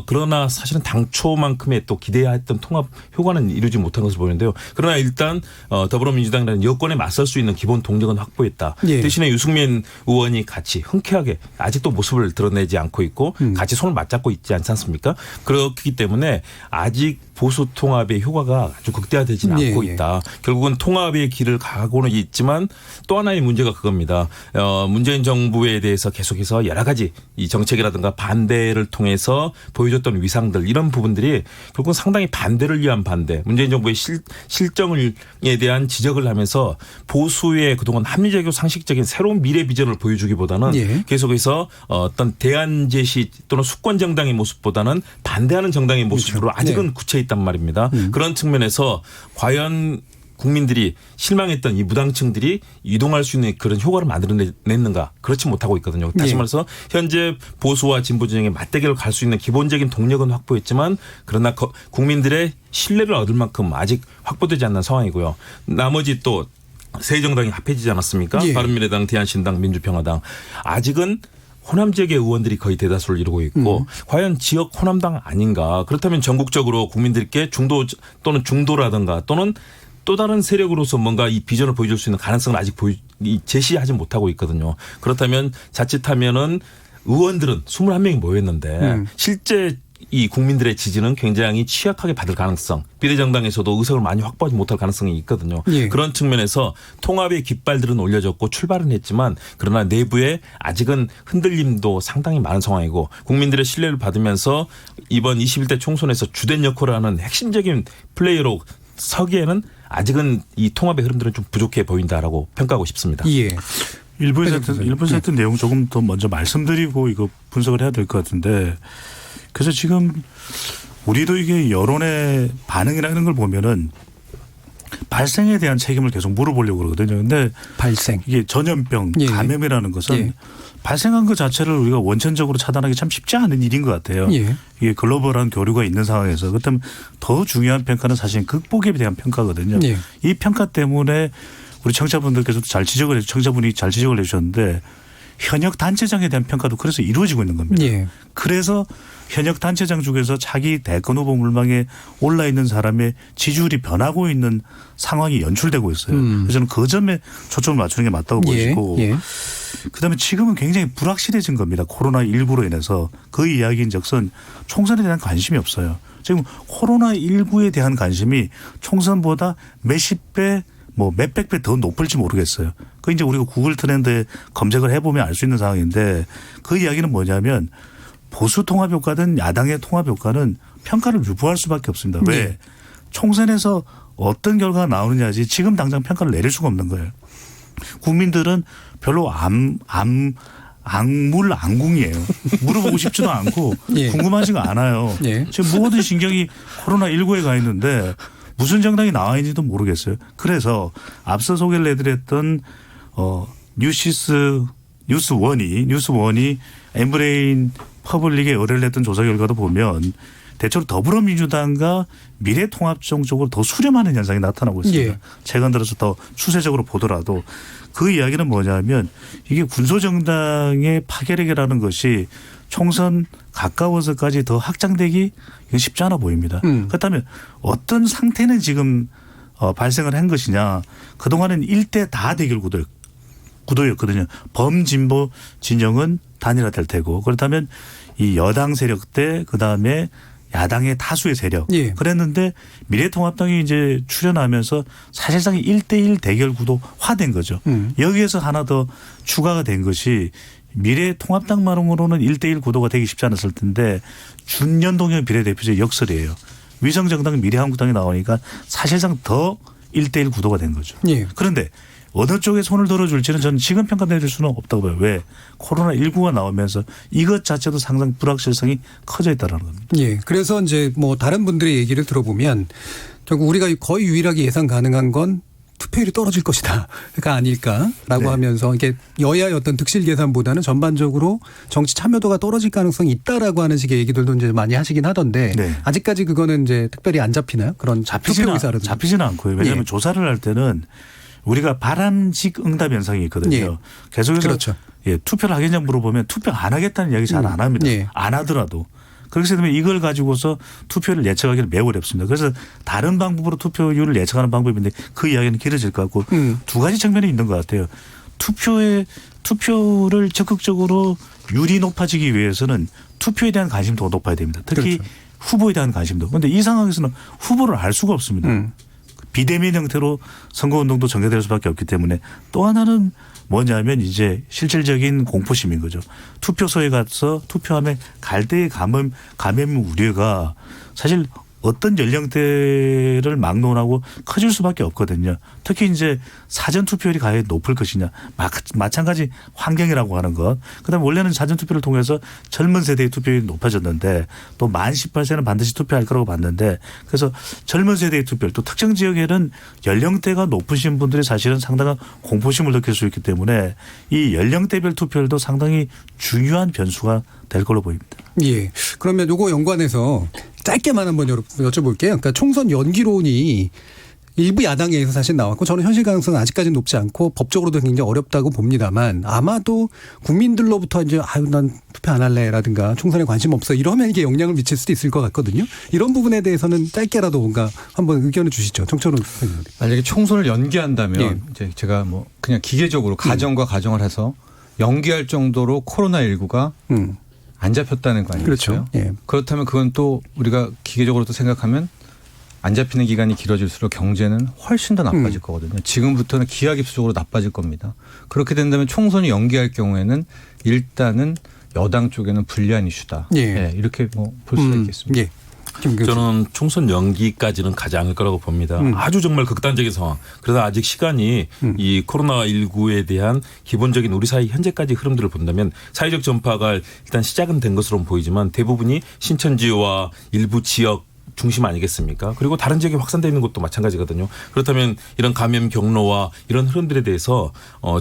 그러나 사실은 당초만큼의 또 기대했던 통합 효과는 이루지 못한 것으로 보이는데요. 그러나 일단 더불어민주당이라는 여권에 맞설 수 있는 기본 동력은 확보했다. 예. 대신에 유승민 의원이 같이 흔쾌하게 아직도 모습을 드러내지 않고 있고 같이 손을 맞잡고 있지 않지 않습니까? 그렇기 때문에 아직 보수 통합의 효과가 아주 극대화되지는 않고 있다. 결국은 통합의 길을 가고는 있지만 또 하나의 문제가 그겁니다. 문재인 정부에 대해서 계속해서 여러 가지 이 정책이라든가 반대를 통해서 보여줬던 위상들, 이런 부분들이 결국은 상당히 반대를 위한 반대, 문재인 정부의 실정에 대한 지적을 하면서 보수의 그동안 합리적이고 상식적인 새로운 미래 비전을 보여주기보다는 계속해서 어떤 대안 제시 또는 수권 정당의 모습보다는 반대하는 정당의 모습으로 아직은 구체있단 말입니다. 그런 측면에서 과연 국민들이 실망했던 이 무당층들이 이동할 수 있는 그런 효과를 만들어냈는가? 그렇지 못하고 있거든요. 다시 말해서 현재 보수와 진보 진영의 맞대결을 갈 수 있는 기본적인 동력은 확보했지만, 그러나 국민들의 신뢰를 얻을 만큼 아직 확보되지 않는 상황이고요. 나머지 또 세 정당이 합해지지 않았습니까? 바른미래당, 대한신당, 민주평화당. 아직은 호남 지역의 의원들이 거의 대다수를 이루고 있고 과연 지역 호남당 아닌가? 그렇다면 전국적으로 국민들께 중도 또는 중도라든가 또는 또 다른 세력으로서 뭔가 이 비전을 보여줄 수 있는 가능성을 아직 제시하지 못하고 있거든요. 그렇다면 자칫하면은 의원들은 21명이 모였는데 실제 이 국민들의 지지는 굉장히 취약하게 받을 가능성, 비례정당에서도 의석을 많이 확보하지 못할 가능성이 있거든요. 그런 측면에서 통합의 깃발들은 올려졌고 출발은 했지만, 그러나 내부에 아직은 흔들림도 상당히 많은 상황이고, 국민들의 신뢰를 받으면서 이번 21대 총선에서 주된 역할을 하는 핵심적인 플레이어로 서기에는 아직은 이 통합의 흐름들은 좀 부족해 보인다라고 평가하고 싶습니다. 예. 일부에서 했던 내용 조금 더 먼저 말씀드리고 이거 분석을 해야 될 것 같은데, 그래서 지금 우리도 이게 여론의 반응이라는 걸 보면은 발생에 대한 책임을 계속 물어보려고 그러거든요. 근데 이게 전염병, 감염이라는 것은 발생한 것 자체를 우리가 원천적으로 차단하기 참 쉽지 않은 일인 것 같아요. 이게 글로벌한 교류가 있는 상황에서. 그렇다면 더 중요한 평가는 사실 극복에 대한 평가거든요. 이 평가 때문에 우리 청취자분들께서도 청취자분이 잘 지적을 해 주셨는데, 현역 단체장에 대한 평가도 그래서 이루어지고 있는 겁니다. 그래서 현역 단체장 중에서 자기 대권 후보 물망에 올라 있는 사람의 지지율이 변하고 있는 상황이 연출되고 있어요. 그래서 저는 그 점에 초점을 맞추는 게 맞다고 보시고, 그다음에 지금은 굉장히 불확실해진 겁니다. 코로나19로 인해서. 그 이야기인 적선 총선에 대한 관심이 없어요. 지금 코로나19에 대한 관심이 총선보다 몇십 배 몇백 배 더 높을지 모르겠어요. 그 이제 우리가 구글 트렌드에 검색을 해보면 알 수 있는 상황인데, 그 이야기는 뭐냐면 보수 통합 효과든 야당의 통합 효과는 평가를 유보할 수밖에 없습니다. 왜? 총선에서 어떤 결과가 나오느냐지 지금 당장 평가를 내릴 수가 없는 거예요. 국민들은 별로 안궁이에요. 물어보고 싶지도 않고 궁금하지가 않아요. 지금 모든 신경이 코로나19에 가 있는데 무슨 정당이 나와 있는지도 모르겠어요. 그래서 앞서 소개를 해드렸던 뉴스원이 엠브레인 퍼블릭에 의뢰를 했던 조사 결과도 보면 대체로 더불어민주당과 미래통합당 쪽으로 더 수렴하는 현상이 나타나고 있습니다. 예. 최근 들어서 더 추세적으로 보더라도 그 이야기는 뭐냐면 이게 군소정당의 파괴력이라는 것이 총선 가까워서까지 더 확장되기 이건 쉽지 않아 보입니다. 그렇다면 어떤 상태는 지금 발생을 한 것이냐. 그동안은 1대 다 대결 구도였거든요. 범진보 진영은 단일화될 테고 그렇다면 이 여당 세력 대 그다음에 야당의 다수의 세력. 예. 그랬는데 미래통합당이 이제 출연하면서 사실상 1대1 대결 구도화된 거죠. 여기에서 하나 더 추가가 된 것이 미래통합당만으로는 1대1 구도가 되기 쉽지 않았을 텐데 준연동형 비례대표제 역설이에요. 위성정당 미래한국당이 나오니까 사실상 더 1대1 구도가 된 거죠. 예. 그런데 어느 쪽에 손을 들어줄지는 저는 지금 평가 내릴 수는 없다고 봐요. 왜? 코로나19가 나오면서 이것 자체도 상당 불확실성이 커져 있다는 겁니다. 예. 그래서 이제 뭐 다른 분들의 얘기를 들어보면 결국 우리가 거의 유일하게 예상 가능한 건 투표율이 떨어질 것이다가 아닐까라고 네. 하면서 이게 여야의 어떤 득실 계산보다는 전반적으로 정치 참여도가 떨어질 가능성이 있다라고 하는 식의 얘기들도 이제 많이 하시긴 하던데 네. 아직까지 그거는 이제 특별히 안 잡히나요? 그런 투표 의사라든지. 잡히지는 않고요. 왜냐하면 예. 조사를 할 때는 우리가 바람직 응답 현상이 있거든요. 예. 계속해서 그렇죠. 예, 투표를 하겠냐 물어보면 투표 안 하겠다는 이야기 잘 안 합니다. 예. 안 하더라도. 그렇기 때문에 이걸 가지고서 투표를 예측하기는 매우 어렵습니다. 그래서 다른 방법으로 투표율을 예측하는 방법인데 그 이야기는 길어질 것 같고 두 가지 측면이 있는 것 같아요. 투표를 적극적으로 율이 높아지기 위해서는 투표에 대한 관심도가 높아야 됩니다. 특히 그렇죠. 후보에 대한 관심도. 그런데 이 상황에서는 후보를 알 수가 없습니다. 비대면 형태로 선거운동도 전개될 수밖에 없기 때문에 또 하나는 뭐냐면 이제 실질적인 공포심인 거죠. 투표소에 가서 투표함에 갈대의 감염 우려가 사실 어떤 연령대를 막론하고 커질 수밖에 없거든요. 특히 이제 사전 투표율이 과연 높을 것이냐. 마찬가지 환경이라고 하는 것. 그다음에 원래는 사전 투표를 통해서 젊은 세대의 투표율이 높아졌는데 또 만 18세는 반드시 투표할 거라고 봤는데 그래서 젊은 세대의 투표율 또 특정 지역에는 연령대가 높으신 분들이 사실은 상당한 공포심을 느낄 수 있기 때문에 이 연령대별 투표율도 상당히 중요한 변수가 될 걸로 보입니다. 예. 그러면 요거 연관해서 짧게만 한번 여쭤볼게요. 그러니까 총선 연기론이 일부 야당에서 사실 나왔고 저는 현실 가능성은 아직까지는 높지 않고 법적으로도 굉장히 어렵다고 봅니다만 아마도 국민들로부터 이제 아유 난 투표 안 할래라든가 총선에 관심 없어 이러면 이게 영향을 미칠 수도 있을 것 같거든요. 이런 부분에 대해서는 짧게라도 뭔가 한번 의견을 주시죠. 정철훈 의원님. 만약에 총선을 연기한다면 예. 이제 제가 뭐 그냥 기계적으로 가정과 가정을 해서 연기할 정도로 코로나19가 안 잡혔다는 거 아니겠어요? 그렇죠. 예. 그렇다면 그건 또 우리가 기계적으로 또 생각하면 안 잡히는 기간이 길어질수록 경제는 훨씬 더 나빠질 거거든요. 지금부터는 기하급수적으로 나빠질 겁니다. 그렇게 된다면 총선이 연기할 경우에는 일단은 여당 쪽에는 불리한 이슈다. 예. 네, 이렇게 뭐 볼 수가 있겠습니다. 예. 저는 총선 연기까지는 가지 않을 거라고 봅니다. 아주 정말 극단적인 상황. 그래서 아직 시간이 이 코로나19에 대한 기본적인 우리 사회 현재까지 흐름들을 본다면 사회적 전파가 일단 시작은 된 것으로 보이지만 대부분이 신천지와 일부 지역 중심 아니겠습니까? 그리고 다른 지역에 확산되어 있는 것도 마찬가지거든요. 그렇다면 이런 감염 경로와 이런 흐름들에 대해서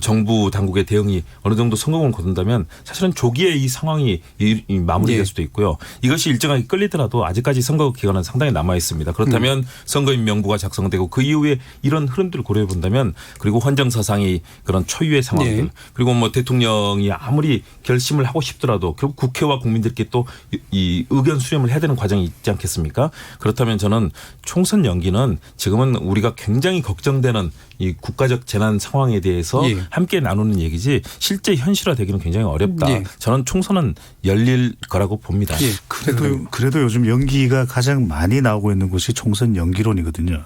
정부 당국의 대응이 어느 정도 성공을 거둔다면 사실은 조기에 이 상황이 마무리될 수도 있고요. 이것이 일정하게 끌리더라도 아직까지 선거 기간은 상당히 남아 있습니다. 그렇다면 선거인 명부가 작성되고 그 이후에 이런 흐름들을 고려해 본다면 그리고 헌정사상이 그런 초유의 상황들 그리고 뭐 대통령이 아무리 결심을 하고 싶더라도 결국 국회와 국민들께 또 이 의견 수렴을 해야 되는 과정이 있지 않겠습니까? 그렇다면 저는 총선 연기는 지금은 우리가 굉장히 걱정되는 이 국가적 재난 상황에 대해서 함께 나누는 얘기지 실제 현실화되기는 굉장히 어렵다. 저는 총선은 열릴 거라고 봅니다. 그래도 요즘 연기가 가장 많이 나오고 있는 곳이 총선 연기론이거든요.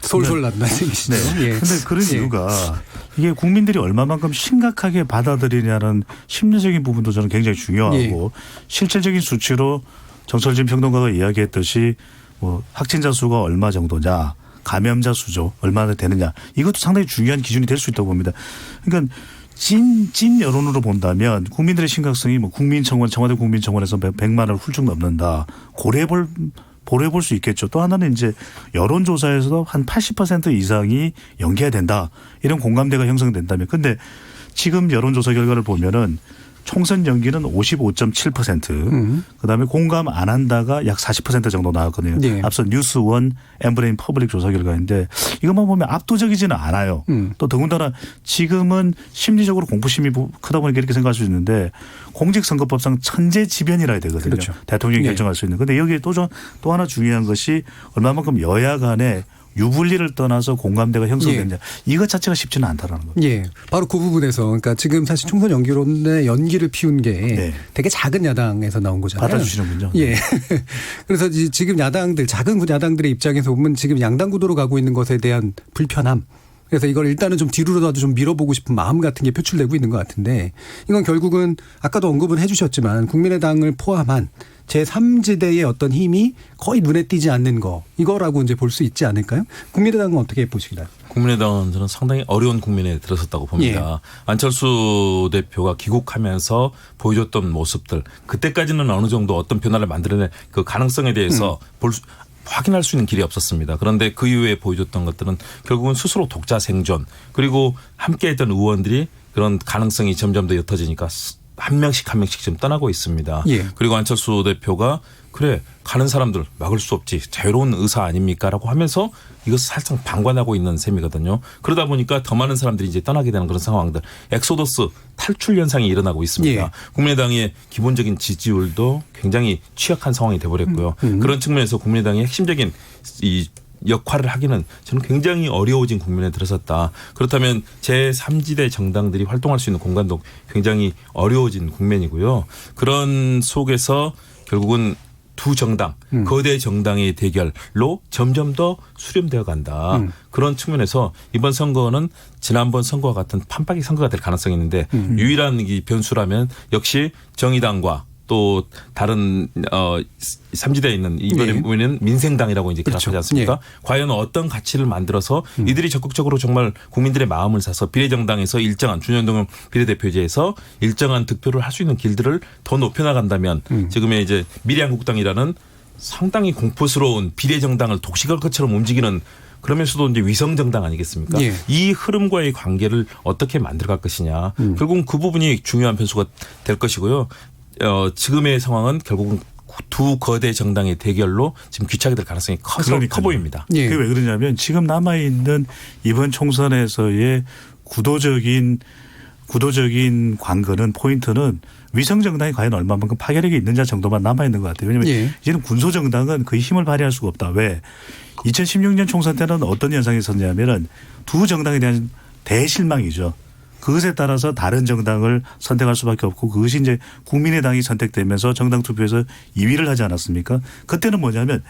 솔솔 난다는 얘기시죠. 그런데 그런 이유가 이게 국민들이 얼마만큼 심각하게 받아들이냐는 심리적인 부분도 저는 굉장히 중요하고 실질적인 수치로 정철진 평론가가 이야기했듯이 뭐 확진자 수가 얼마 정도냐, 감염자 수죠 얼마나 되느냐 이것도 상당히 중요한 기준이 될 수 있다고 봅니다. 그러니까 찐 여론으로 본다면 국민들의 심각성이 뭐 국민청원, 청와대 국민청원에서 100만을 훌쩍 넘는다. 고려해 볼 수 있겠죠. 또 하나는 이제 여론조사에서도 한 80% 이상이 연기해야 된다. 이런 공감대가 형성된다면. 근데 지금 여론조사 결과를 보면은 총선 연기는 55.7%. 그다음에 공감 안 한다가 약 40% 정도 나왔거든요. 네. 앞서 뉴스원 엠브레인 퍼블릭 조사 결과인데 이것만 보면 압도적이지는 않아요. 또 더군다나 지금은 심리적으로 공포심이 크다 보니까 이렇게 생각할 수 있는데 공직선거법상 천재지변이라 해야 되거든요. 그렇죠. 대통령이 네. 결정할 수 있는. 그런데 여기에 또 하나 중요한 것이 얼마만큼 여야 간에 유불리를 떠나서 공감대가 형성됐냐. 이것 자체가 쉽지는 않다라는 거죠. 예. 바로 그 부분에서 그러니까 지금 사실 총선 연기론의 연기를 피운 게 되게 작은 야당에서 나온 거잖아요. 받아주시는군요. 예. 그래서 지금 야당들 작은 야당들의 입장에서 보면 지금 양당 구도로 가고 있는 것에 대한 불편함. 그래서 이걸 일단은 좀 뒤로라도 좀 밀어보고 싶은 마음 같은 게 표출되고 있는 것 같은데 이건 결국은 아까도 언급은 해 주셨지만 국민의당을 포함한 제3지대의 어떤 힘이 거의 눈에 띄지 않는 거 이거라고 이제 볼 수 있지 않을까요? 국민의당은 어떻게 보시나요? 국민의당은 저는 상당히 어려운 국면에 들어섰다고 봅니다. 안철수 대표가 귀국하면서 보여줬던 모습들 그때까지는 어느 정도 어떤 변화를 만들어낼 그 가능성에 대해서 확인할 수 있는 길이 없었습니다. 그런데 그 이후에 보여줬던 것들은 결국은 스스로 독자 생존 그리고 함께했던 의원들이 그런 가능성이 점점 더 옅어지니까 한 명씩 지금 떠나고 있습니다. 예. 그리고 안철수 대표가 그래 가는 사람들 막을 수 없지 자유로운 의사 아닙니까라고 하면서 이것을 살짝 방관하고 있는 셈이거든요. 그러다 보니까 더 많은 사람들이 이제 떠나게 되는 그런 상황들 엑소더스 탈출 현상이 일어나고 있습니다. 예. 국민의당의 기본적인 지지율도 굉장히 취약한 상황이 돼버렸고요. 그런 측면에서 국민의당의 핵심적인 이 역할을 하기는 저는 굉장히 어려워진 국면에 들어섰다. 그렇다면 제3지대 정당들이 활동할 수 있는 공간도 굉장히 어려워진 국면이고요. 그런 속에서 결국은 두 정당, 거대 정당의 대결로 점점 더 수렴되어 간다. 그런 측면에서 이번 선거는 지난번 선거와 같은 판박이 선거가 될 가능성이 있는데 유일한 이 변수라면 역시 정의당과 또 다른 3지대에 있는 이번에는 민생당이라고 이제 결합하지 않습니까? 과연 어떤 가치를 만들어서 이들이 적극적으로 정말 국민들의 마음을 사서 비례정당에서 일정한 준연동 비례대표제에서 일정한 득표를 할 수 있는 길들을 더 높여나간다면 지금의 이제 미래한국당이라는 상당히 공포스러운 비례정당을 독식할 것처럼 움직이는 그러면서도 이제 위성정당 아니겠습니까? 예. 이 흐름과의 관계를 어떻게 만들어갈 것이냐. 결국은 그 부분이 중요한 변수가 될 것이고요. 지금의 상황은 결국은 두 거대 정당의 대결로 지금 귀착이 될 가능성이 커 보입니다. 그게 왜 그러냐면 지금 남아있는 이번 총선에서의 구도적인 관건은 포인트는 위성정당이 과연 얼마만큼 파괴력이 있느냐 정도만 남아있는 것 같아요. 왜냐하면 이제는 군소정당은 거의 힘을 발휘할 수가 없다. 왜? 2016년 총선 때는 어떤 현상이 있었냐면 두 정당에 대한 대실망이죠. 그것에 따라서 다른 정당을 선택할 수밖에 없고 그것이 이제 국민의당이 선택되면서 정당 투표에서 2위를 하지 않았습니까? 그때는 뭐냐면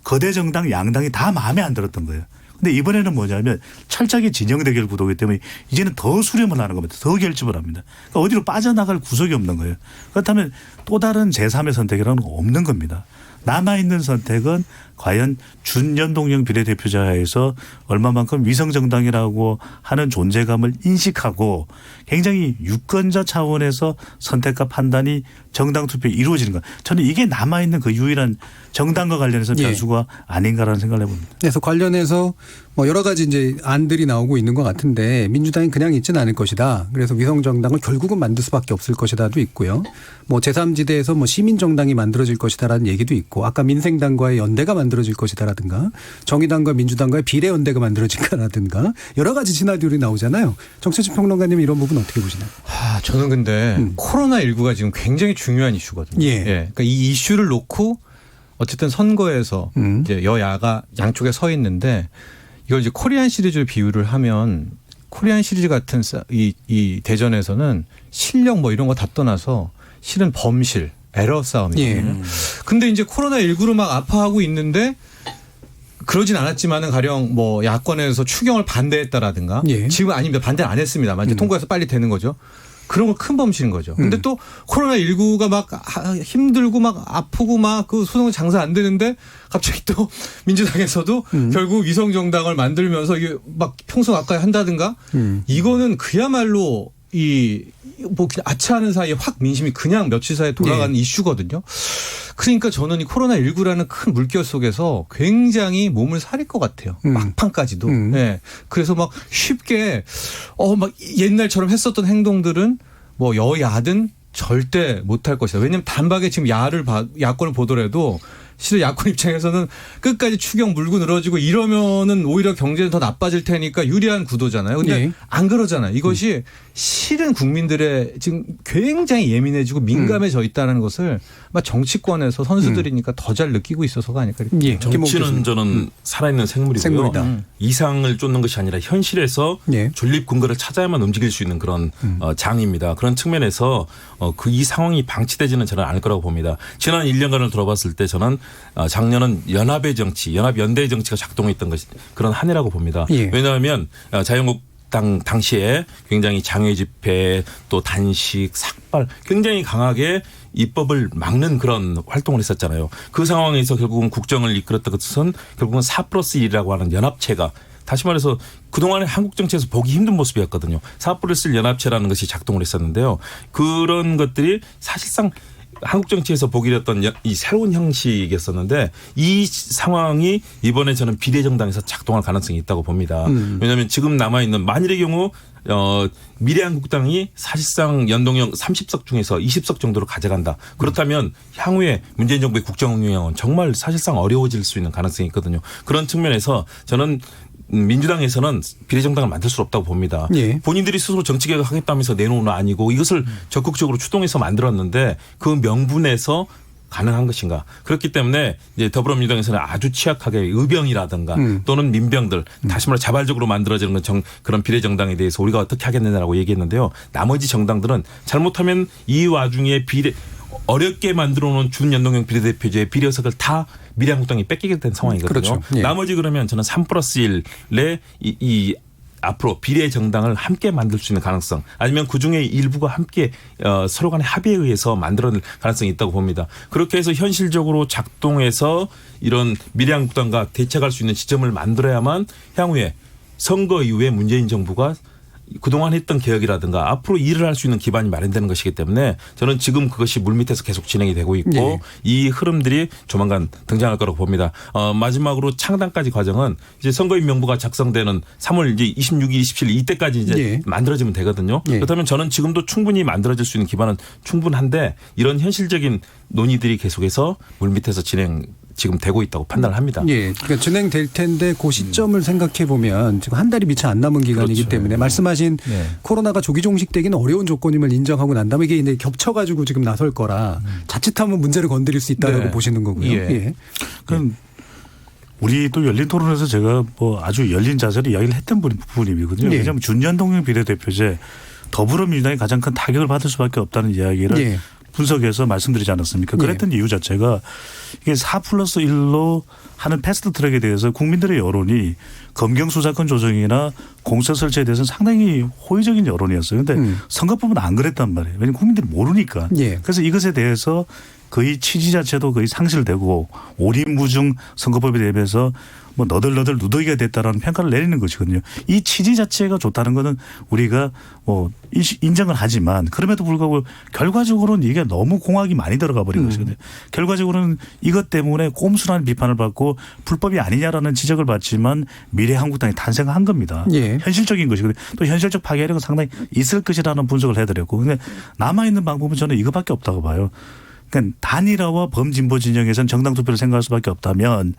거대 정당 양당이 다 마음에 안 들었던 거예요. 근데 이번에는 뭐냐면 철저하게 진영 대결 구도이기 때문에 이제는 더 수렴을 하는 겁니다. 더 결집을 합니다. 그러니까 어디로 빠져나갈 구석이 없는 거예요. 그렇다면 또 다른 제3의 선택이라는 건 없는 겁니다. 남아있는 선택은 과연 준연동형 비례대표자에서 얼마만큼 위성정당이라고 하는 존재감을 인식하고 굉장히 유권자 차원에서 선택과 판단이 정당 투표에 이루어지는 것. 저는 이게 남아있는 그 유일한 정당과 관련해서 변수가 아닌가라는 생각을 해봅니다. 그래서 관련해서 뭐 여러 가지 이제 안들이 나오고 있는 것 같은데 민주당이 그냥 있지는 않을 것이다. 그래서 위성정당을 결국은 만들 수밖에 없을 것이다도 있고요. 뭐 제3지대에서 뭐 시민정당이 만들어질 것이다라는 얘기도 있고 아까 민생당과의 연대가 만들어질 것이다라든가 정의당과 민주당과의 비례연대가 만들어질까라든가 여러 가지 시나리오들이 나오잖아요. 정치적 평론가님 이런 부분 어떻게 보시나요? 저는 근데 코로나19가 지금 굉장히 중요한 이슈거든요. 그러니까 이 이슈를 놓고 어쨌든 선거에서 이제 여야가 양쪽에 서 있는데 이걸 이제 코리안 시리즈를 비유를 하면 코리안 시리즈 같은 이 대전에서는 실력 뭐 이런 거 다 떠나서 실은 범실, 에러 싸움이거든요. 근데 이제 코로나19로 막 아파하고 있는데 그러진 않았지만은 가령 뭐 야권에서 추경을 반대했다라든가 지금 아닙니다. 반대는 안 했습니다만 이제 통과해서 빨리 되는 거죠. 그런 거 큰 범실인 거죠. 근데 또 코로나19가 막 힘들고 막 아프고 막 그 소송 장사 안 되는데 갑자기 또 민주당에서도 결국 위성정당을 만들면서 이게 막 평소 가까이 한다든가 이거는 그야말로 뭐 아차하는 사이에 확 민심이 그냥 며칠 사이에 돌아가는 이슈거든요. 그러니까 저는 이 코로나19라는 큰 물결 속에서 굉장히 몸을 사릴 것 같아요. 막판까지도. 그래서 막 쉽게 막 옛날처럼 했었던 행동들은 뭐 여야든 절대 못할 것이다. 왜냐하면 단박에 지금 야권을 보더라도 실은 야권 입장에서는 끝까지 추경 물고 늘어지고 이러면은 오히려 경제는 더 나빠질 테니까 유리한 구도잖아요. 근데 예. 안 그러잖아요. 이것이 실은 국민들의 지금 굉장히 예민해지고 민감해져 있다는 것을 아마 정치권에서 선수들이니까 더 잘 느끼고 있어서가 아닐까. 예. 정치는 저는 살아있는 생물이고요. 생물이다. 이상을 쫓는 것이 아니라 현실에서 예. 존립 근거를 찾아야만 움직일 수 있는 그런 장입니다. 그런 측면에서 이 상황이 방치되지는 저는 않을 거라고 봅니다. 지난 1년간을 돌아봤을 때 저는 작년은 연합의 정치, 연합연대의 정치가 작동했던 것이 그런 한 해라고 봅니다. 예. 왜냐하면 자유한국당 당시에 굉장히 장외 집회 또 단식, 삭발 굉장히 강하게 입법을 막는 그런 활동을 했었잖아요. 그 상황에서 결국은 국정을 이끌었던 것은 결국은 4+1이라고 하는 연합체가 다시 말해서 그동안의 한국 정치에서 보기 힘든 모습이었거든요. 4+1 연합체라는 것이 작동을 했었는데요. 그런 것들이 사실상 한국 정치에서 보기 어렸던 이 새로운 형식이었었는데 이 상황이 이번에 저는 비례정당에서 작동할 가능성이 있다고 봅니다. 왜냐하면 지금 남아있는 만일의 경우 미래한국당이 사실상 연동형 30석 중에서 20석 정도로 가져간다. 그렇다면 향후에 문재인 정부의 국정 운영은 정말 사실상 어려워질 수 있는 가능성이 있거든요. 그런 측면에서 저는 민주당에서는 비례정당을 만들 수 없다고 봅니다. 예. 본인들이 스스로 정치개혁 하겠다면서 내놓은 건 아니고 이것을 적극적으로 추동해서 만들었는데 그 명분에서 가능한 것인가. 그렇기 때문에 이제 더불어민주당에서는 아주 취약하게 의병이라든가 또는 민병들 다시 말해 자발적으로 만들어지는 그런 비례정당에 대해서 우리가 어떻게 하겠느냐라고 얘기했는데요. 나머지 정당들은 잘못하면 이 와중에 어렵게 만들어 놓은 준연동형 비례대표제의 비례석을 다 미래한국당이 뺏기게 된 상황이거든요. 그렇죠. 예. 나머지 그러면 저는 3+1의 이 앞으로 비례정당을 함께 만들 수 있는 가능성 아니면 그중에 일부가 함께 서로 간의 합의에 의해서 만들어낼 가능성이 있다고 봅니다. 그렇게 해서 현실적으로 작동해서 이런 미래한국당과 대책할 수 있는 지점을 만들어야만 향후에 선거 이후에 문재인 정부가 그동안 했던 개혁이라든가 앞으로 일을 할 수 있는 기반이 마련되는 것이기 때문에 저는 지금 그것이 물밑에서 계속 진행이 되고 있고 예. 이 흐름들이 조만간 등장할 거라고 봅니다. 마지막으로 창당까지 과정은 이제 선거인 명부가 작성되는 3월 이제 26일, 27일 이때까지 이제 예. 만들어지면 되거든요. 예. 그렇다면 저는 지금도 충분히 만들어질 수 있는 기반은 충분한데 이런 현실적인 논의들이 계속해서 물밑에서 지금 되고 있다고 판단을 합니다. 예, 그러니까 진행될 텐데 그 시점을 생각해 보면 지금 한 달이 미처 안 남은 기간이기 그렇죠. 때문에 말씀하신 코로나가 조기 종식되기는 어려운 조건임을 인정하고 난 다음에 이게 이제 겹쳐가지고 지금 나설 거라 자칫하면 문제를 건드릴 수 있다라고 보시는 거고요. 예. 그럼 우리도 열린 토론에서 제가 아주 열린 자세로 이야기를 했던 부분이거든요. 예. 왜냐하면 준연동형 비례대표제 더불어민주당이 가장 큰 타격을 받을 수밖에 없다는 이야기를 분석해서 말씀드리지 않았습니까? 그랬던 이유 자체가 이게 4+1로 하는 패스트 트랙에 대해서 국민들의 여론이 검경 수사권 조정이나 공수처 설치에 대해서는 상당히 호의적인 여론이었어요. 그런데 선거법은 안 그랬단 말이에요. 왜냐하면 국민들이 모르니까. 그래서 이것에 대해서 거의 취지 자체도 거의 상실되고 오림무중 선거법에 대비해서 너덜너덜 누더기가 됐다라는 평가를 내리는 것이거든요. 이 취지 자체가 좋다는 거는 우리가 인정을 하지만 그럼에도 불구하고 결과적으로는 이게 너무 공학이 많이 들어가 버린 것이거든요. 결과적으로는 이것 때문에 꼼수라는 비판을 받고 불법이 아니냐라는 지적을 받지만 미래한국당이 탄생한 겁니다. 예. 현실적인 것이거든요. 또 현실적 파괴력은 상당히 있을 것이라는 분석을 해드렸고 근데 남아있는 방법은 저는 이거밖에 없다고 봐요. 그러니까 단일화와 범진보 진영에서는 정당 투표를 생각할 수밖에 없다면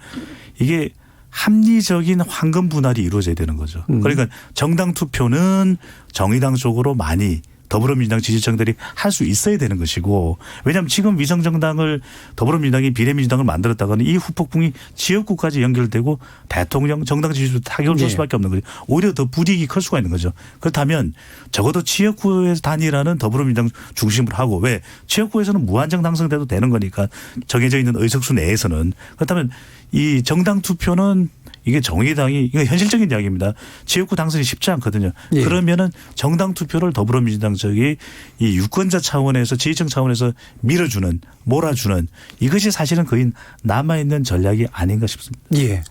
이게 합리적인 황금 분할이 이루어져야 되는 거죠. 그러니까 정당 투표는 정의당 쪽으로 많이 더불어민주당 지지층들이 할 수 있어야 되는 것이고 왜냐하면 지금 위성정당을 더불어민주당이 비례민주당을 만들었다가는 이 후폭풍이 지역구까지 연결되고 대통령 정당 지지율 타격을 줄 수밖에 없는 거죠. 오히려 더 불이익이 클 수가 있는 거죠. 그렇다면 적어도 지역구에서 단일화는 더불어민주당 중심으로 하고 왜 지역구에서는 무한정 당선돼도 되는 거니까 정해져 있는 의석수 내에서는 그렇다면 이 정당 투표는 이게 정의당이 이거 현실적인 이야기입니다. 지역구 당선이 쉽지 않거든요. 그러면은 정당 투표를 더불어민주당 쪽이 이 유권자 차원에서 지지층 차원에서 밀어주는 몰아주는 이것이 사실은 거의 남아있는 전략이 아닌가 싶습니다. 예.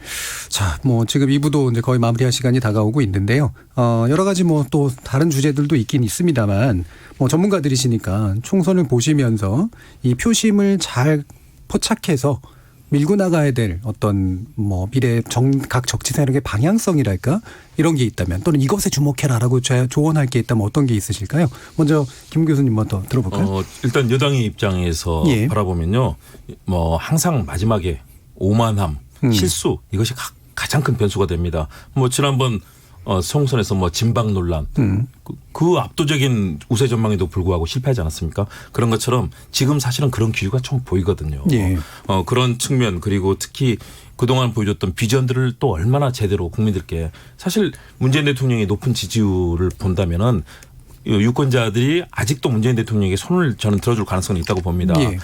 자, 지금 2부도 이제 거의 마무리할 시간이 다가오고 있는데요. 여러 가지 또 다른 주제들도 있긴 있습니다만 전문가들이시니까 총선을 보시면서 이 표심을 잘 포착해서 밀고 나가야 될 어떤 뭐 미래 각 정치 세력의 방향성이랄까 이런 게 있다면 또는 이것에 주목해라라고 조언할 게 있다면 어떤 게 있으실까요? 먼저 김 교수님 먼저 들어볼까요? 일단 여당의 입장에서 예. 바라보면요, 뭐 항상 마지막에 오만함, 실수 이것이 가장 큰 변수가 됩니다. 뭐 지난번 총선에서 뭐 진박 논란 그 압도적인 우세 전망에도 불구하고 실패하지 않았습니까? 그런 것처럼 지금 사실은 그런 기류가 좀 보이거든요. 예. 그런 측면 그리고 특히 그동안 보여줬던 비전들을 또 얼마나 제대로 국민들께 사실 문재인 대통령의 높은 지지율을 본다면은 유권자들이 아직도 문재인 대통령에게 손을 저는 들어줄 가능성이 있다고 봅니다. 예.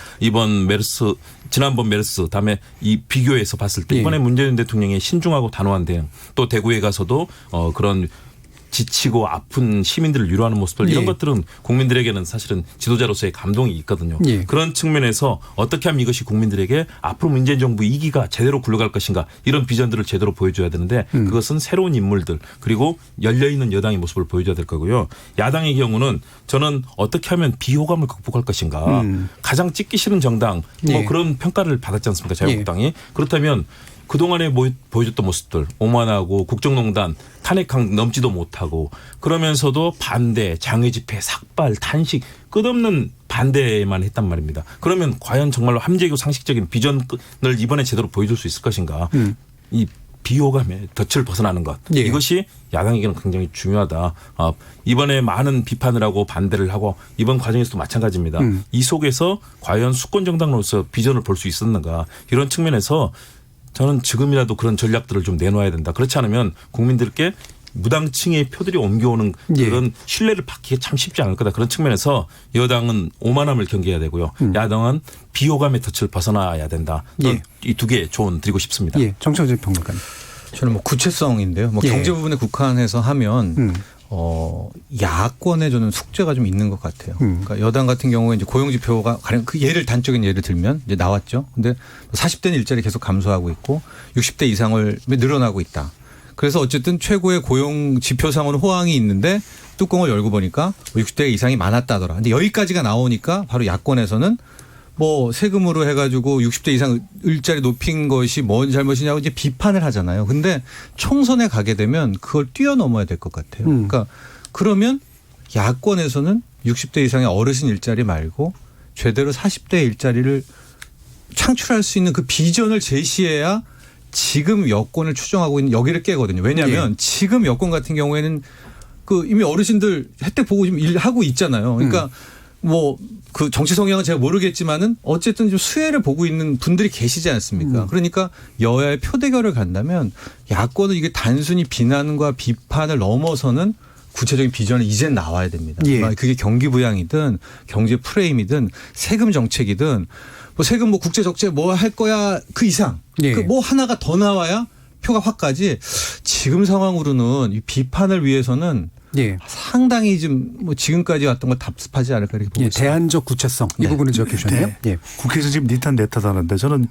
지난번 메르스 다음에 이 비교해서 봤을 때 이번에 문재인 대통령의 신중하고 단호한 대응 또 대구에 가서도 그런 지치고 아픈 시민들을 위로하는 모습들 이런 것들은 국민들에게는 사실은 지도자로서의 감동이 있거든요. 예. 그런 측면에서 어떻게 하면 이것이 국민들에게 앞으로 문재인 정부 2기가 제대로 굴러갈 것인가 이런 비전들을 제대로 보여줘야 되는데 그것은 새로운 인물들 그리고 열려있는 여당의 모습을 보여줘야 될 거고요. 야당의 경우는 저는 어떻게 하면 비호감을 극복할 것인가 가장 찍기 싫은 정당 뭐 그런 평가를 받았지 않습니까 자유한국당이. 그렇다면 그동안에 보여줬던 모습들 오만하고 국정농단 탄핵강 넘지도 못하고 그러면서도 반대 장외 집회 삭발 탄식 끝없는 반대만 했단 말입니다. 그러면 과연 정말로 함재이고 상식적인 비전을 이번에 제대로 보여줄 수 있을 것인가. 이 비호감의 덫을 벗어나는 것. 예. 이것이 야당에게는 굉장히 중요하다. 이번에 많은 비판을 하고 반대를 하고 이번 과정에서도 마찬가지입니다. 이 속에서 과연 수권 정당으로서 비전을 볼 수 있었는가. 이런 측면에서 저는 지금이라도 그런 전략들을 좀 내놓아야 된다. 그렇지 않으면 국민들께 무당층의 표들이 옮겨오는 그런 신뢰를 받기가 참 쉽지 않을 거다. 그런 측면에서 여당은 오만함을 경계해야 되고요. 야당은 비호감의 덫을 벗어나야 된다. 이 두 개 조언 드리고 싶습니다. 예, 정철진 평론가님. 저는 뭐 구체성인데요. 뭐 경제 부분에 국한해서 하면 야권에 저는 숙제가 좀 있는 것 같아요. 그러니까 여당 같은 경우에 이제 고용지표가 가령 그 단적인 예를 들면 이제 나왔죠. 근데 40대는 일자리 계속 감소하고 있고 60대 이상을 늘어나고 있다. 그래서 어쨌든 최고의 고용 지표상으로는 호황이 있는데 뚜껑을 열고 보니까 60대 이상이 많았다더라. 근데 여기까지가 나오니까 바로 야권에서는 뭐 세금으로 해가지고 60대 이상 일자리 높인 것이 뭔 잘못이냐고 이제 비판을 하잖아요. 근데 총선에 가게 되면 그걸 뛰어넘어야 될 것 같아요. 그러니까 그러면 야권에서는 60대 이상의 어르신 일자리 말고 제대로 40대 일자리를 창출할 수 있는 그 비전을 제시해야 지금 여권을 추정하고 있는 여기를 깨거든요. 왜냐하면 지금 여권 같은 경우에는 그 이미 어르신들 혜택 보고 지금 일하고 있잖아요. 그러니까 뭐 그 정치 성향은 제가 모르겠지만은 어쨌든 좀 수혜를 보고 있는 분들이 계시지 않습니까? 그러니까 여야의 표대결을 간다면 야권은 이게 단순히 비난과 비판을 넘어서는 구체적인 비전이 이제 나와야 됩니다. 예. 그게 경기 부양이든 경제 프레임이든 세금 정책이든 뭐 세금 뭐 국제 적재 뭐 할 거야 그 이상 예. 그 뭐 하나가 더 나와야 표가 확 가지. 지금 상황으로는 이 비판을 위해서는 상당히 좀 뭐 지금까지 왔던 거 답습하지 않을까 이렇게 보고 있습니다. 대안적 구체성 이 부분을 지적해 주셨네요. 네. 국회에서 지금 니탄 내탓 하는데 저는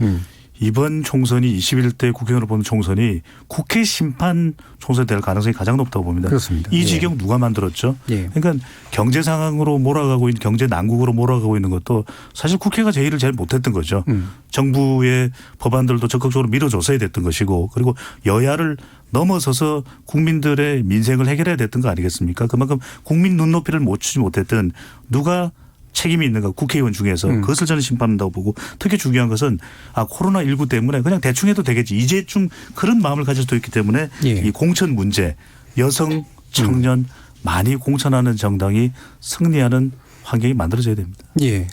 이번 총선이 21대 국회의원으로 보는 총선이 국회 심판 총선이 될 가능성이 가장 높다고 봅니다. 그렇습니다. 이 지경 누가 만들었죠? 그러니까 경제 상황으로 몰아가고 있는 경제 난국으로 몰아가고 있는 것도 사실 국회가 제의를 잘 못했던 거죠. 정부의 법안들도 적극적으로 밀어줬어야 됐던 것이고 그리고 여야를 넘어서서 국민들의 민생을 해결해야 됐던 거 아니겠습니까? 그만큼 국민 눈높이를 맞추지 못했던 누가 책임이 있는가 국회의원 중에서 그것을 저는 심판한다고 보고 특히 중요한 것은 코로나19 때문에 그냥 대충 해도 되겠지 이제쯤 그런 마음을 가질 수도 있기 때문에 이 공천 문제 여성 청년 많이 공천하는 정당이 승리하는 환경이 만들어져야 됩니다. 예.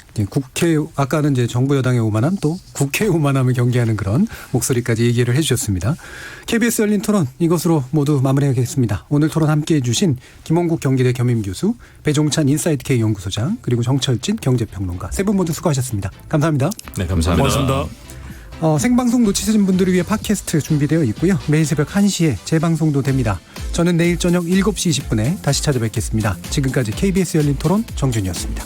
아까는 이제 정부 여당의 오만함 또 국회의 오만함을 경계하는 그런 목소리까지 얘기를 해 주셨습니다. KBS 열린 토론 이것으로 모두 마무리하겠습니다. 오늘 토론 함께해 주신 김홍국 경기대 겸임교수, 배종찬 인사이트K 연구소장 그리고 정철진 경제평론가 세 분 모두 수고하셨습니다. 감사합니다. 네, 감사합니다. 고맙습니다. 생방송 놓치신 분들을 위해 팟캐스트 준비되어 있고요. 매일 새벽 1시에 재방송도 됩니다. 저는 내일 저녁 7시 20분에 다시 찾아뵙겠습니다. 지금까지 KBS 열린 토론 정준이었습니다.